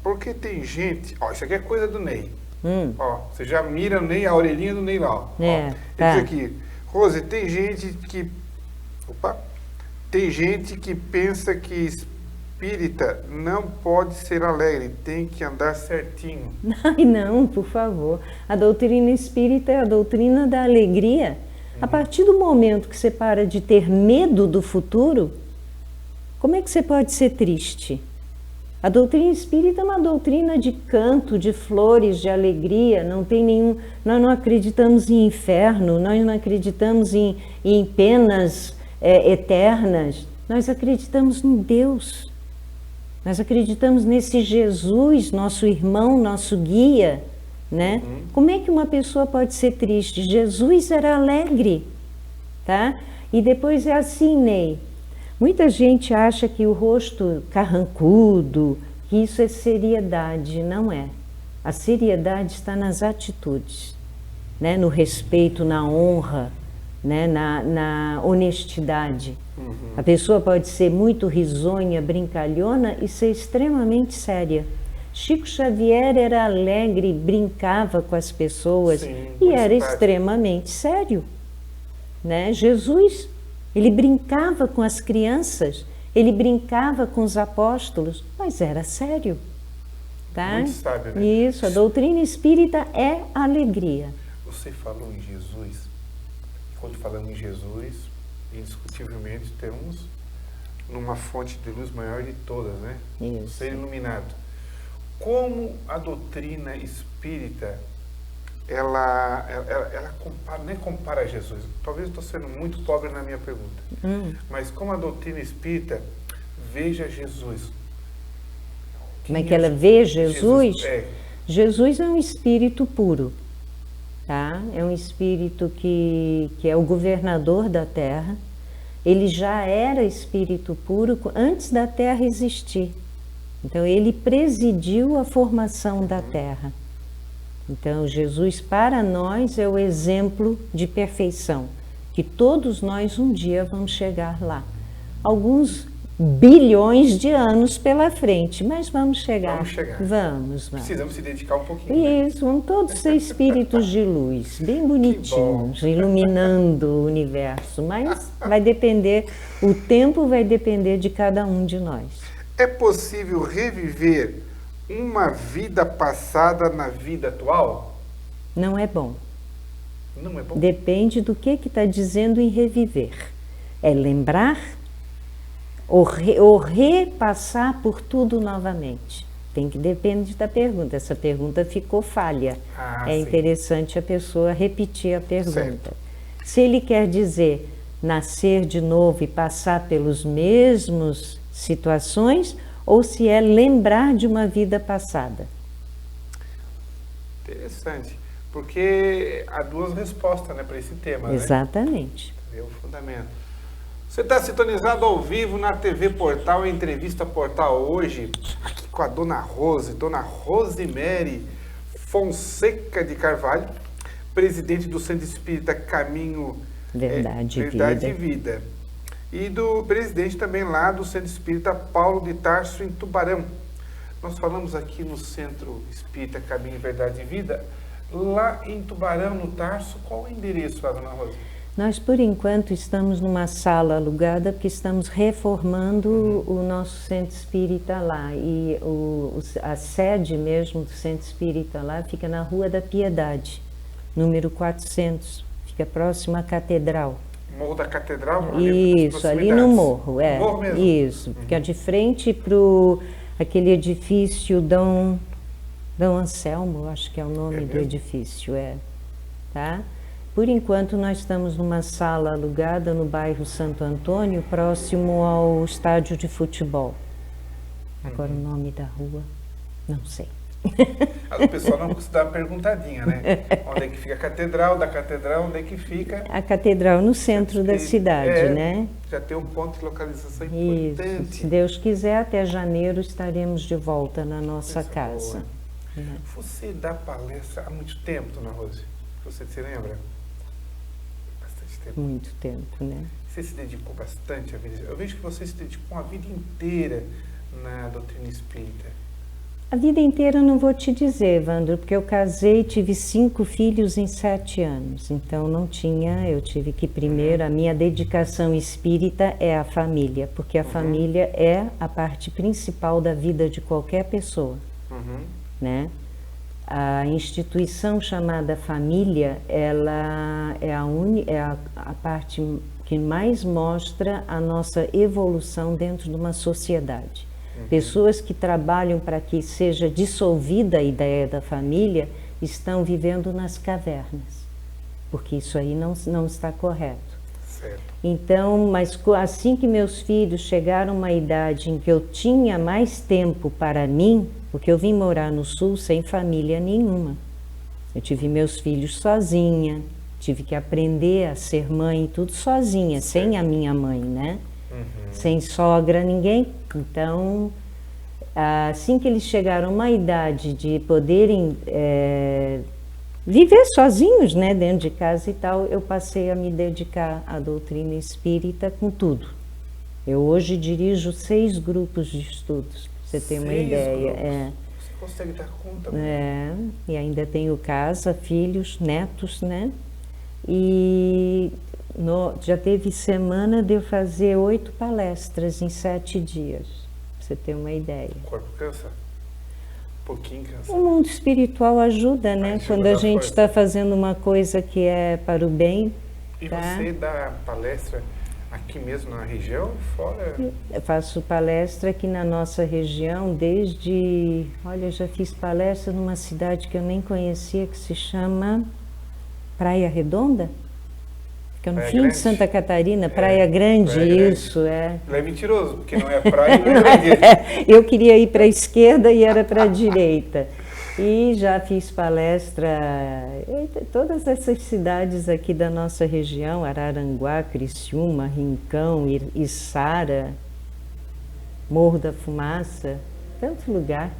Porque tem gente, ó, isso aqui é coisa do Ney. Hum. Ó, você já mira o Ney, a orelhinha do Ney lá, ó. Tá. Ele diz aqui, Rose, tem gente que... Opa! Tem gente que pensa que espírita não pode ser alegre, tem que andar certinho. Ai, não, por favor. A doutrina espírita é a doutrina da alegria. A partir do momento que você para de ter medo do futuro, como é que você pode ser triste? A doutrina espírita é uma doutrina de canto, de flores, de alegria, não tem nenhum... Nós não acreditamos em inferno, nós não acreditamos em penas eternas, nós acreditamos em Deus. Nós acreditamos nesse Jesus, nosso irmão, nosso guia, né? Como é que uma pessoa pode ser triste? Jesus era alegre, tá? E depois é assim, Ney. Muita gente acha que o rosto carrancudo, que isso é seriedade. Não é. A seriedade está nas atitudes, né? No respeito, na honra, né? na honestidade. A pessoa pode ser muito risonha, brincalhona e ser extremamente séria. Chico Xavier era alegre, brincava com as pessoas. Sim, e era simpático. extremamente sério, né? Jesus, ele brincava com as crianças, ele brincava com os apóstolos, mas era sério, tá? Muito sábio, né? Isso, a doutrina espírita é alegria. Você falou em Jesus. Quando falamos em Jesus, indiscutivelmente temos numa fonte de luz maior de todas, né? Isso. Ser iluminado. Como a doutrina espírita, ela compara, nem compara a Jesus. Talvez eu estou sendo muito pobre na minha pergunta. Mas como a doutrina espírita veja Jesus. Como é que ela vê Jesus? Jesus, Jesus é um espírito puro, tá? É um espírito que é o governador da Terra. Ele já era espírito puro antes da Terra existir. Então, ele presidiu a formação da Terra. Então, Jesus para nós é o exemplo de perfeição, que todos nós um dia vamos chegar lá. Alguns bilhões de anos pela frente, mas vamos chegar. Vamos chegar. Vamos. Precisamos se dedicar um pouquinho. Né? Isso, vamos todos ser espíritos de luz, bem bonitinhos, iluminando o universo. Mas vai depender, o tempo vai depender de cada um de nós. É possível reviver uma vida passada na vida atual? Não é bom. Não é bom? Depende do que está dizendo em reviver. É lembrar ou repassar por tudo novamente. Tem que depender da pergunta. Essa pergunta ficou falha. É interessante a pessoa repetir a pergunta. Certo. Se ele quer dizer nascer de novo e passar pelos mesmos situações, ou se é lembrar de uma vida passada. Interessante, porque há duas respostas, né, para esse tema. Exatamente. Né? É o fundamento. Você está sintonizado ao vivo na TV Portal, Entrevista Portal hoje, aqui com a Dona Rosemary Fonseca de Carvalho, presidente do Centro Espírita Caminho Verdade e Vida. E do presidente também lá do Centro Espírita Paulo de Tarso, em Tubarão. Nós falamos aqui no Centro Espírita Caminho, Verdade e Vida, lá em Tubarão, no Tarso. Qual é o endereço, Dona Rosa? Nós, por enquanto, estamos numa sala alugada, porque estamos reformando o nosso Centro Espírita lá. E a sede mesmo do Centro Espírita lá fica na Rua da Piedade, número 400, fica próximo à Catedral. Morro da Catedral? Isso, ali no morro, é. Morro mesmo? Isso, porque é de frente para aquele edifício Dom Anselmo, acho que é o nome do edifício, tá? Por enquanto nós estamos numa sala alugada no bairro Santo Antônio, próximo ao estádio de futebol. Agora o nome da rua, não sei. O pessoal não custa dar uma perguntadinha, né? Onde é que fica a catedral? Da catedral, onde é que fica? A catedral no centro da cidade, né? Já tem um ponto de localização importante. Isso. Se Deus quiser, até janeiro estaremos de volta na nossa casa. Você dá palestra há muito tempo, dona Rose? Você se lembra? Bastante tempo. Muito tempo, né? Você se dedicou bastante à vida. Eu vejo que você se dedicou a vida inteira na doutrina espírita. A vida inteira eu não vou te dizer, Evandro, porque eu casei e tive 5 filhos em 7 anos. Então não tinha, eu tive que primeiro, a minha dedicação espírita é a família, porque a família é a parte principal da vida de qualquer pessoa, né? A instituição chamada família, ela é a parte que mais mostra a nossa evolução dentro de uma sociedade. Pessoas que trabalham para que seja dissolvida a ideia da família estão vivendo nas cavernas, porque isso aí não está correto. Certo. Então, mas assim que meus filhos chegaram a uma idade em que eu tinha mais tempo para mim, porque eu vim morar no Sul sem família nenhuma. Eu tive meus filhos sozinha, tive que aprender a ser mãe, tudo sozinha, sem a minha mãe, né? Sem sogra, ninguém. Então, assim que eles chegaram a uma idade de poderem viver sozinhos, né, dentro de casa e tal, eu passei a me dedicar à doutrina espírita com tudo. Eu hoje dirijo 6 grupos de estudos, pra você ter uma ideia. Você consegue dar conta? E ainda tenho casa, filhos, netos, né? E já teve semana de eu fazer 8 palestras em 7 dias, pra você ter uma ideia. O corpo cansa? Um pouquinho cansa. O mundo espiritual ajuda, né? Quando a gente está fazendo uma coisa que é para o bem. E tá? você dá palestra aqui mesmo na região, fora? Eu faço palestra aqui na nossa região olha, eu já fiz palestra numa cidade que eu nem conhecia, que se chama Praia Redonda? Que é no fim de Santa Catarina, Praia Grande, isso, é. Não é mentiroso, porque não é praia, não é grande. Eu queria ir para a esquerda e era para a direita. E já fiz palestra em todas essas cidades aqui da nossa região, Araranguá, Criciúma, Rincão, Içara, Morro da Fumaça, tanto lugar.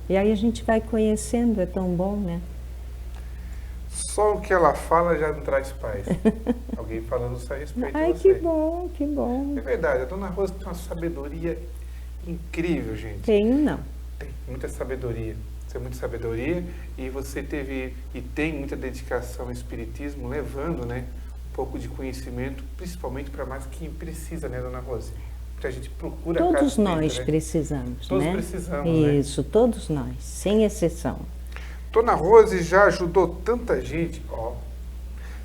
E aí a gente vai conhecendo, é tão bom, né? Só o que ela fala já não traz paz. Alguém falando isso a respeito Ai, de você. que bom, que bom. É verdade, a dona Rosa tem uma sabedoria incrível, gente. Tenho, não. Tem muita sabedoria. Você tem muita sabedoria e você teve e tem muita dedicação ao espiritismo, levando, né, um pouco de conhecimento, principalmente para mais quem precisa, né, dona Rosa? Porque a gente procura... Todos nós precisamos, todos né? precisamos, né? Isso, todos nós, sem exceção. Dona Rose já ajudou tanta gente,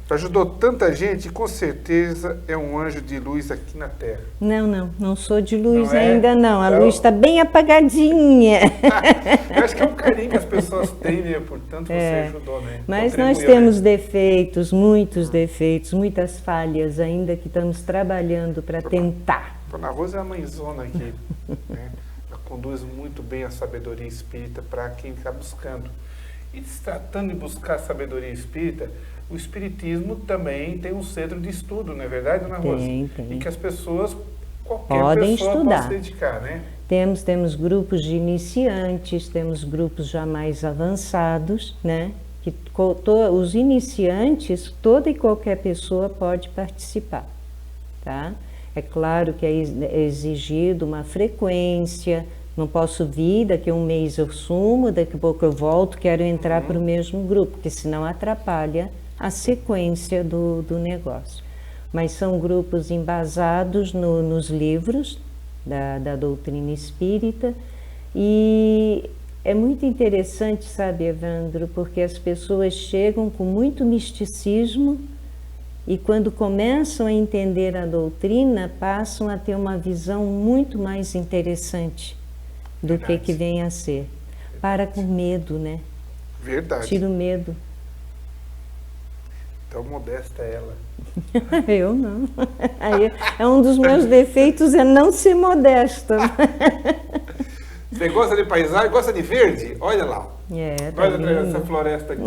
já ajudou tanta gente, com certeza é um anjo de luz aqui na Terra. Não sou de luz não ainda não, a luz está bem apagadinha. Eu acho que é um carinho que as pessoas têm, né? Portanto, você ajudou, né? Mas nós temos defeitos, muitos defeitos, muitas falhas ainda que estamos trabalhando para tentar. Dona Rose é a mãezona aqui, né? Ela conduz muito bem a sabedoria espírita para quem está buscando. E se tratando de buscar sabedoria espírita, o espiritismo também tem um centro de estudo, não é verdade, dona Rosa? Tem. E que as pessoas, qualquer podem pessoa estudar. pode se dedicar, né? Temos grupos de iniciantes, temos grupos já mais avançados, né? Que os iniciantes, toda e qualquer pessoa pode participar, tá? É claro que é exigido uma frequência. Não posso vir, daqui a um mês eu sumo, daqui a pouco eu volto, quero entrar para o mesmo grupo, porque senão atrapalha a sequência do negócio. Mas são grupos embasados nos livros da doutrina espírita e é muito interessante, sabe, Evandro, porque as pessoas chegam com muito misticismo E quando começam a entender a doutrina, passam a ter uma visão muito mais interessante do que vem a ser. Para com medo, né? Verdade. Tira o medo. Tão modesta é ela. Eu não. Aí, é um dos meus defeitos é não ser modesta. Você gosta de paisagem, gosta de verde? Olha lá. Tá Olha lindo. essa floresta aqui.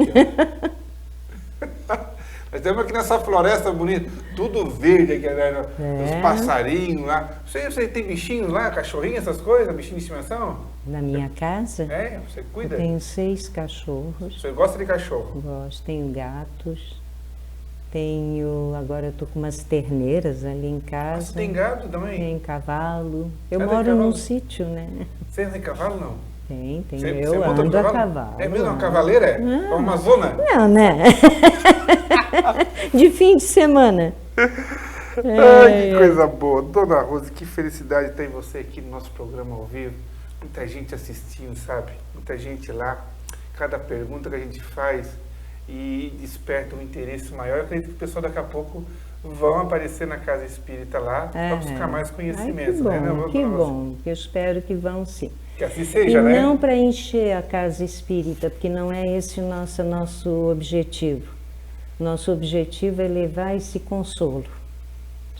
Nós temos aqui nessa floresta bonita, tudo verde aqui, né? Os passarinhos lá. Você tem bichinhos lá, cachorrinho, essas coisas, bichinho de estimação? Na minha casa? Você cuida? Eu tenho 6 cachorros. Você gosta de cachorro? Gosto. Tenho gatos. Agora eu tô com umas terneiras ali em casa. Você tem gado também? Tem cavalo. Eu moro num sítio, né? Você não tem cavalo, não? Tem. Você ando a cavalo. É mesmo uma cavaleira? É uma amazona? Não, né? De fim de semana. Ai, que coisa boa. Dona Rose, que felicidade ter você aqui no nosso programa ao vivo. Muita gente assistindo, sabe? Muita gente lá. Cada pergunta que a gente faz e desperta um interesse maior. Eu acredito que o pessoal daqui a pouco vão aparecer na Casa Espírita lá para buscar mais conhecimento. Que bom, né? que bom. Eu espero que vão sim. Que assim seja, e não para encher a Casa Espírita, porque não é esse o nosso objetivo. Nosso objetivo é levar esse consolo,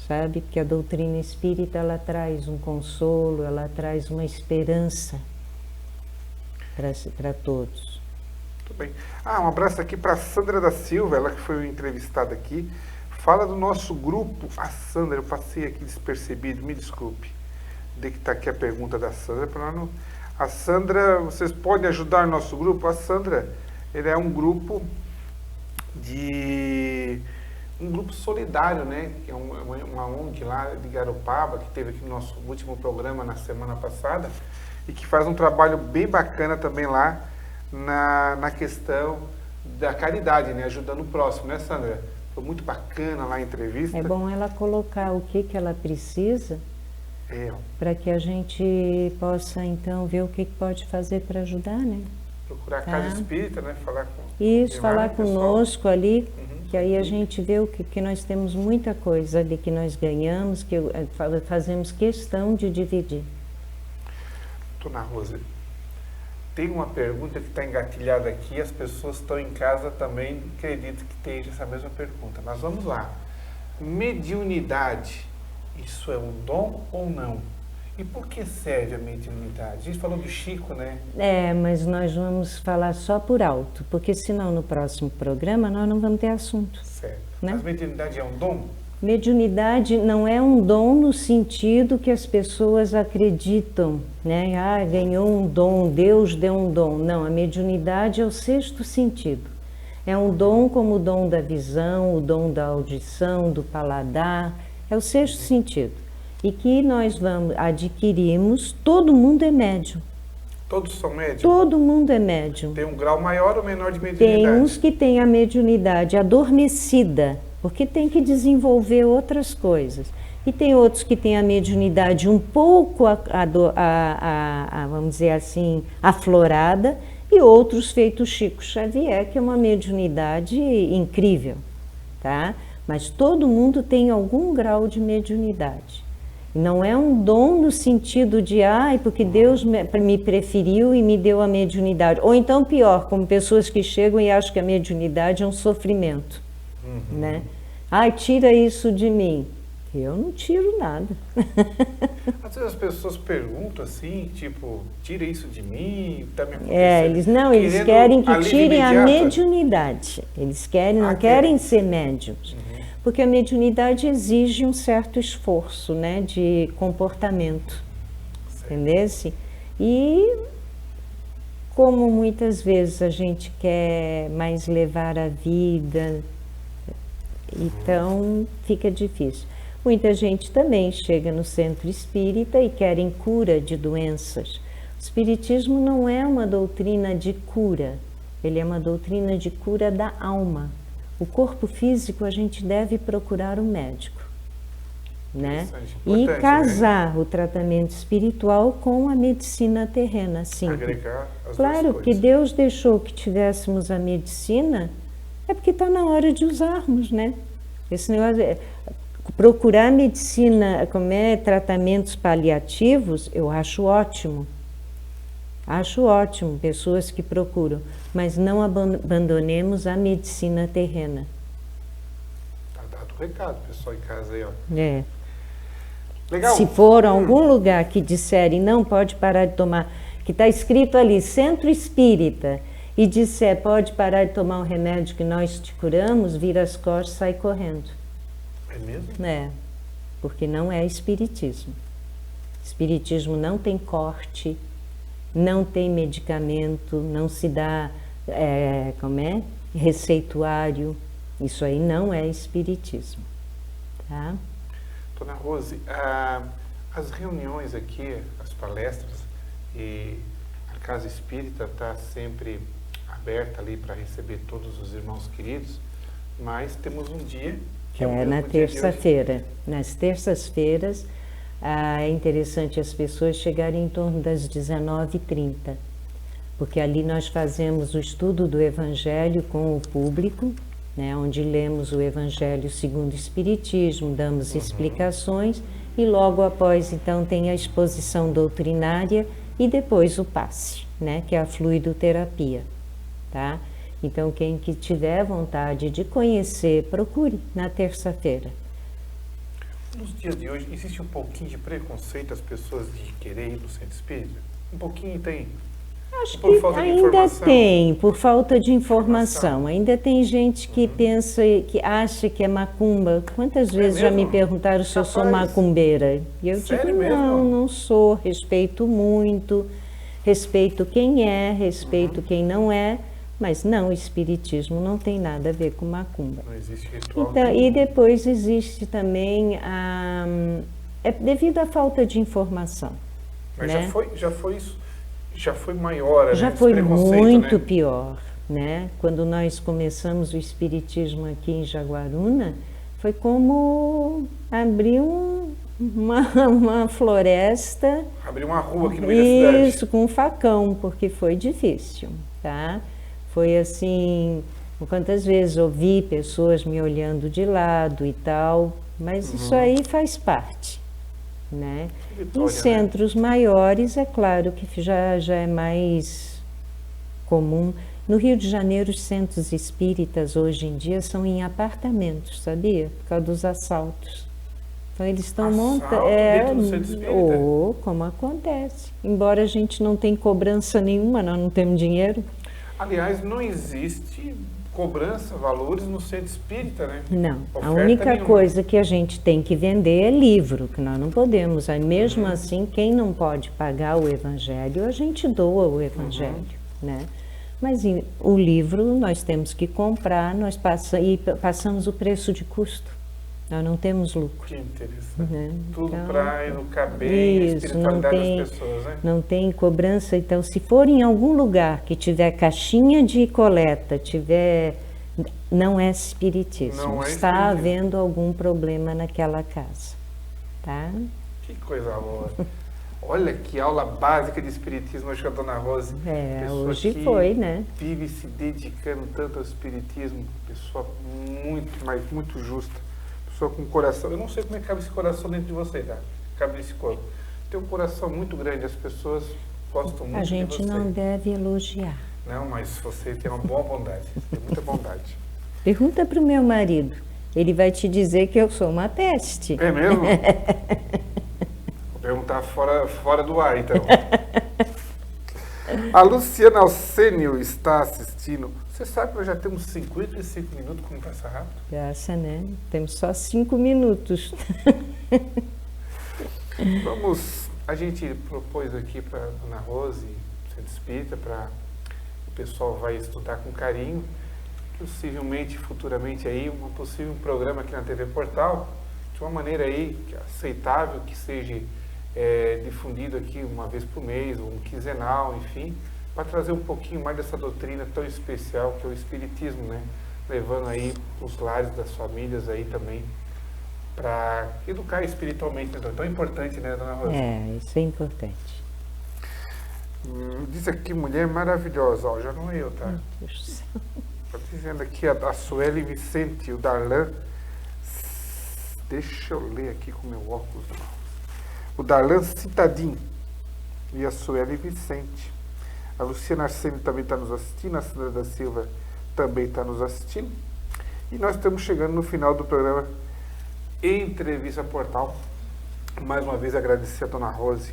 sabe? Porque a doutrina espírita, ela traz um consolo, ela traz uma esperança para todos. Muito bem. Um abraço aqui para Sandra da Silva, ela que foi entrevistada aqui. Fala do nosso grupo. A Sandra, eu passei aqui despercebido, me desculpe. De que está aqui a pergunta da Sandra. A Sandra, vocês podem ajudar o nosso grupo? A Sandra, ele é um grupo solidário, né? Que é uma ONG lá de Garopaba, que teve aqui no nosso último programa na semana passada, e que faz um trabalho bem bacana também lá na questão da caridade, né? Ajudando o próximo, né, Sandra? Foi muito bacana lá a entrevista. É bom ela colocar o que ela precisa para que a gente possa, então, ver o que pode fazer para ajudar, né? Procurar a Casa Espírita, né? Falar com isso, falar conosco ali, que aí a gente vê que nós temos muita coisa ali que nós ganhamos, que fazemos questão de dividir. Dona Rosa, tem uma pergunta que está engatilhada aqui, as pessoas estão em casa também, acredito que tenha essa mesma pergunta. Mas vamos lá. Mediunidade, isso é um dom ou não? E por que serve a mediunidade? A gente falou do Chico, né? Mas nós vamos falar só por alto, porque senão no próximo programa nós não vamos ter assunto. Certo. Né? Mas mediunidade é um dom? Mediunidade não é um dom no sentido que as pessoas acreditam, né? Ganhou um dom, Deus deu um dom. Não, a mediunidade é o 6º sentido. É um dom como o dom da visão, o dom da audição, do paladar, é o 6º sentido. E que nós adquirimos, todo mundo é médium. Todos são médiums? Todo mundo é médium. Tem um grau maior ou menor de mediunidade? Tem uns que têm a mediunidade adormecida, porque tem que desenvolver outras coisas. E tem outros que têm a mediunidade um pouco, vamos dizer assim, aflorada, e outros feitos Chico Xavier, que é uma mediunidade incrível, tá? Mas todo mundo tem algum grau de mediunidade. Não é um dom no sentido de, porque Deus me preferiu e me deu a mediunidade. Ou então pior, como pessoas que chegam e acham que a mediunidade é um sofrimento, né? Tira isso de mim. Eu não tiro nada. Às vezes as pessoas perguntam assim, tipo, tira isso de mim, tá me acontecendo. Eles querem que tirem a mediunidade. Eles não querem ser médiums. Porque a mediunidade exige um certo esforço, né, de comportamento, entendeu? E como muitas vezes a gente quer mais levar a vida, então fica difícil. Muita gente também chega no centro espírita e querem cura de doenças. O espiritismo não é uma doutrina de cura, ele é uma doutrina de cura da alma. O corpo físico a gente deve procurar um médico, né? E casar o tratamento espiritual com a medicina terrena, sim. Agregar as claro duas que coisas. Deus deixou que tivéssemos a medicina, é porque está na hora de usarmos, né? Esse negócio procurar medicina, tratamentos paliativos, eu acho ótimo. Acho ótimo, pessoas que procuram, mas não abandonemos a medicina terrena. Tá dado o recado, pessoal em casa aí, ó. É. Legal. Se for algum lugar que disserem não pode parar de tomar, que está escrito ali, Centro Espírita, e disser pode parar de tomar o remédio que nós te curamos, vira as costas e sai correndo. É mesmo? É, porque não é espiritismo. Espiritismo não tem corte, não tem medicamento, não se dá, receituário. Isso aí não é espiritismo, tá? Dona Rose, as reuniões aqui, as palestras, e a Casa Espírita está sempre aberta ali para receber todos os irmãos queridos, mas temos um dia que é na terça-feira. Nas terças-feiras, é interessante as pessoas chegarem em torno das 19h30, porque ali nós fazemos o estudo do Evangelho com o público, né, onde lemos o Evangelho segundo o Espiritismo, damos explicações e logo após então tem a exposição doutrinária e depois o passe, né, que é a fluidoterapia, tá? Então quem que tiver vontade de conhecer, procure na terça-feira. Nos dias de hoje, existe um pouquinho de preconceito as pessoas de querer ir no centro espírita? Um pouquinho tem? Acho por que falta de ainda informação? tem, por falta de informação. Ainda tem gente que pensa, que acha que é macumba. Quantas vezes já me mesmo? perguntaram se eu sou Capaz. macumbeira? E eu Sério digo, mesmo? não sou. Respeito muito, respeito quem é, respeito quem não é. Mas não, o espiritismo não tem nada a ver com macumba. Não existe ritual Então, nenhum. e depois existe também devido à falta de informação. Mas né? já foi maior, Já né, foi esse preconceito, muito né? pior, né? Quando nós começamos o espiritismo aqui em Jaguaruna, foi como abrir uma floresta. Abrir uma rua aqui no meio da cidade. Isso, com um facão, porque foi difícil, tá? Foi assim, quantas vezes ouvi pessoas me olhando de lado e tal, mas isso aí faz parte, né? Vitória, Em né? centros maiores, é claro que já é mais comum. No Rio de Janeiro, os centros espíritas hoje em dia são em apartamentos, sabia? Por causa dos assaltos. Então eles estão montando. Dentro do centro espírita? Como acontece. Embora a gente não tenha cobrança nenhuma, nós não temos dinheiro. Aliás, não existe cobrança, valores no centro espírita, né? Não, a Oferta única nenhuma. coisa que a gente tem que vender é livro, que nós não podemos. Aí mesmo assim, quem não pode pagar o evangelho, a gente doa o evangelho, né? Mas o livro nós temos que comprar, nós passamos o preço de custo. Nós não temos lucro. Que interessante. Né? Tudo Então, para educar bem a espiritualidade das pessoas, né? não tem cobrança. Então, se for em algum lugar que tiver caixinha de coleta, não é espiritismo. Não é Está espiritismo. havendo algum problema naquela casa, tá? Que coisa boa. Olha que aula básica de espiritismo hoje com a Dona Rose. Pessoa Hoje que foi, né? vive se dedicando tanto ao espiritismo. Pessoa muito justa. Pessoa com coração. Eu não sei como é que cabe esse coração dentro de você, tá? Cabe nesse corpo. Tem um coração muito grande. As pessoas gostam muito A de gente você. não deve elogiar. Não, mas você tem uma boa bondade. Tem muita bondade. Pergunta para o meu marido. Ele vai te dizer que eu sou uma peste. É mesmo? Vou perguntar fora do ar, então. A Luciana Alcênio está assistindo. Você sabe que nós já temos 55 minutos, como passa rápido? Graça, né? Temos só 5 minutos. A gente propôs aqui para a Dona Rose, Centro Espírita, para o pessoal vai estudar com carinho, possivelmente, futuramente aí, um possível programa aqui na TV Portal, de uma maneira aí aceitável, que seja difundido aqui uma vez por mês, ou um quinzenal, enfim, para trazer um pouquinho mais dessa doutrina tão especial que é o Espiritismo, né? Levando aí os lares das famílias aí também, para educar espiritualmente, né? Tão importante, né, Dona Rosa? Isso é importante. Diz aqui, mulher maravilhosa, ó, já não é eu, tá? Deus do céu. Está dizendo aqui a Sueli Vicente, o Darlan, Deixa eu ler aqui com meu óculos. O Darlan Citadin e a Sueli Vicente. A Luciana Arsene também está nos assistindo, a Sandra da Silva também está nos assistindo. E nós estamos chegando no final do programa Entrevista Portal. Mais uma vez agradecer a Dona Rose,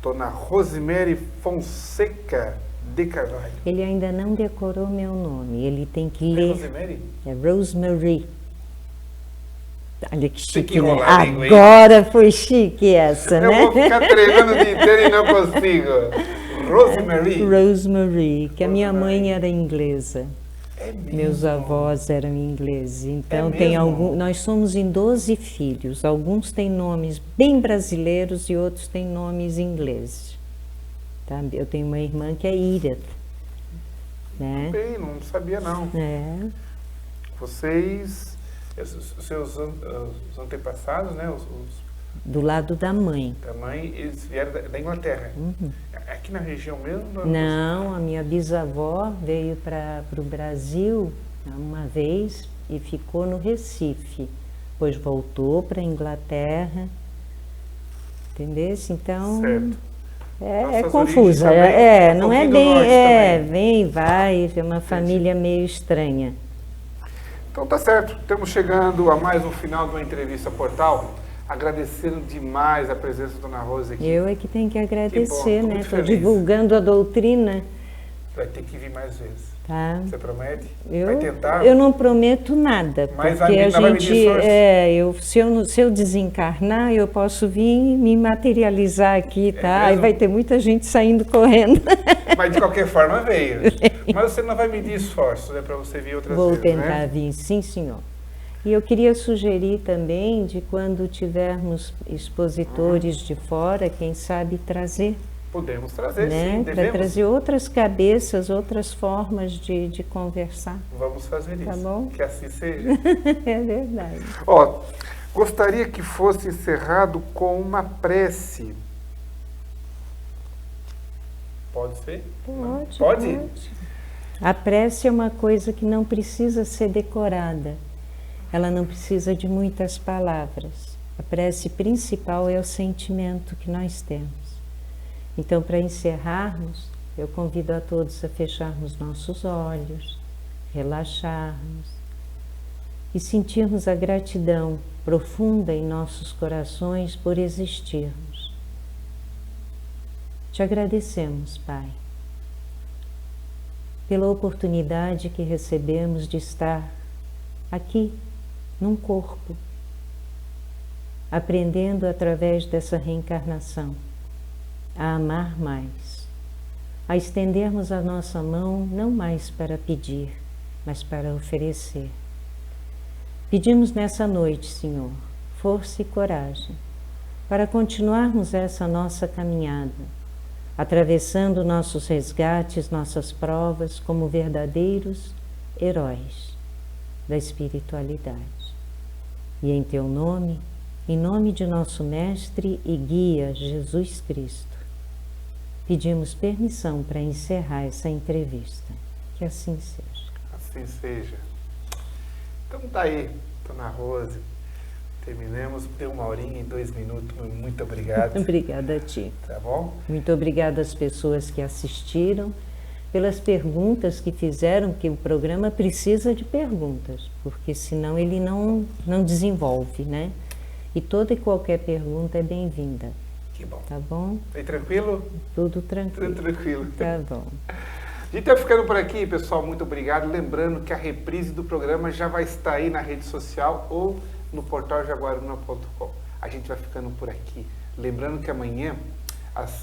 Dona Rosemary Fonseca de Carvalho. Ele ainda não decorou meu nome, ele tem que ler. Rosemary? É Rosemary. Olha que chique, que né? enrolar a língua, hein? Agora foi chique essa, Eu né? vou ficar treinando o dia inteiro e não consigo. Rosemary. Rosemary, que a minha Rosemary. mãe era inglesa. É mesmo? Meus avós eram ingleses. Então É tem mesmo? algum. Nós somos em 12 filhos. Alguns têm nomes bem brasileiros e outros têm nomes ingleses. Tá? Eu tenho uma irmã que é Edith, né? Bem, não sabia não. É. Vocês, os seus os antepassados, né? Os Do lado da mãe. da mãe, eles vieram da Inglaterra. Aqui na região mesmo? Não, a minha bisavó veio para o Brasil uma vez e ficou no Recife. Depois voltou para a Inglaterra. Entendeu? Então, Certo. é Nossas confusa. origens também, É, um não é pouquinho do bem. norte É, também. vem e vai. É uma família meio estranha. Então tá certo. Estamos chegando a mais um final de uma entrevista Portal. Agradecendo demais a presença da Dona Rose aqui. Eu é que tenho que agradecer, tô né? muito Estou feliz. divulgando a doutrina. Vai ter que vir mais vezes. Tá? Você promete? Vai tentar? Eu não prometo nada, Mas porque a vai medir gente, esforço? se eu desencarnar, eu posso vir me materializar aqui, tá? Aí mesmo? vai ter muita gente saindo correndo. Mas de qualquer forma veio. Mas você não vai medir esforço, né? Para você vir outras Vou vezes, tentar né? vir, sim, senhor. E eu queria sugerir também de quando tivermos expositores de fora, quem sabe trazer, Podemos trazer, né? sim, Para devemos. trazer outras cabeças, outras formas de conversar. Vamos fazer isso. Tá bom? Que assim seja. É verdade. Ó, gostaria que fosse encerrado com uma prece. Pode ser? Pode, Pode? A prece é uma coisa que não precisa ser decorada. Ela não precisa de muitas palavras. A prece principal é o sentimento que nós temos. Então, para encerrarmos, eu convido a todos a fecharmos nossos olhos, relaxarmos e sentirmos a gratidão profunda em nossos corações por existirmos. Te agradecemos, Pai, pela oportunidade que recebemos de estar aqui, num corpo, aprendendo através dessa reencarnação a amar mais, a estendermos a nossa mão não mais para pedir, mas para oferecer. Pedimos nessa noite, Senhor, força e coragem para continuarmos essa nossa caminhada, atravessando nossos resgates, nossas provas como verdadeiros heróis da espiritualidade. E em Teu nome, em nome de nosso Mestre e Guia Jesus Cristo, pedimos permissão para encerrar essa entrevista. Que assim seja. Assim seja. Então tá aí, Dona Rose. Terminamos. Deu 1 h e 2 minutos. Muito obrigado. Obrigada a ti. Tá bom? Muito obrigada às pessoas que assistiram, pelas perguntas que fizeram, que o programa precisa de perguntas, porque senão ele não desenvolve, né? E toda e qualquer pergunta é bem-vinda. Que bom. Tá bom? Tá aí tranquilo? Tudo tranquilo. Tudo tranquilo. Tá bom. A gente tá ficando por aqui, pessoal. Muito obrigado. Lembrando que a reprise do programa já vai estar aí na rede social ou no portal jaguaruna.com. A gente vai ficando por aqui. Lembrando que amanhã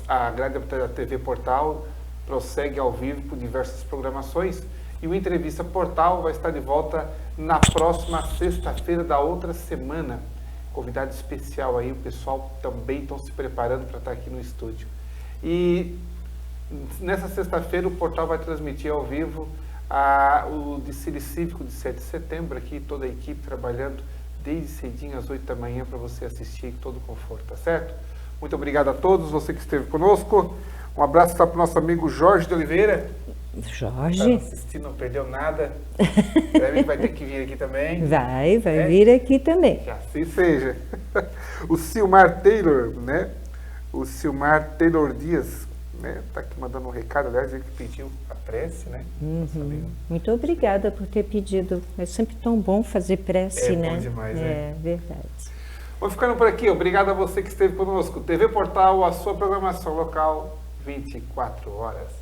a grade da TV Portal prossegue ao vivo por diversas programações e o Entrevista Portal vai estar de volta na próxima sexta-feira da outra semana. Convidado especial aí, o pessoal também estão se preparando para estar aqui no estúdio. E nessa sexta-feira o portal vai transmitir ao vivo o desfile cívico de 7 de setembro, aqui toda a equipe trabalhando desde cedinho às 8 da manhã para você assistir com todo conforto, tá certo? Muito obrigado a todos, você que esteve conosco. Um abraço para o nosso amigo Jorge de Oliveira. Tá Jorge, assistindo, não perdeu nada. Breve vai ter que vir aqui também. vai É? vir aqui também. Que assim seja. O Silmar Taylor, né? O Silmar Taylor Dias, né? Tá aqui mandando um recado, aliás, ele que pediu a prece, né? Nosso amigo. Muito obrigada por ter pedido. É sempre tão bom fazer prece, É né? bom demais, né? É verdade. Vamos ficando por aqui. Obrigado a você que esteve conosco. TV Portal, a sua programação local, 24 horas.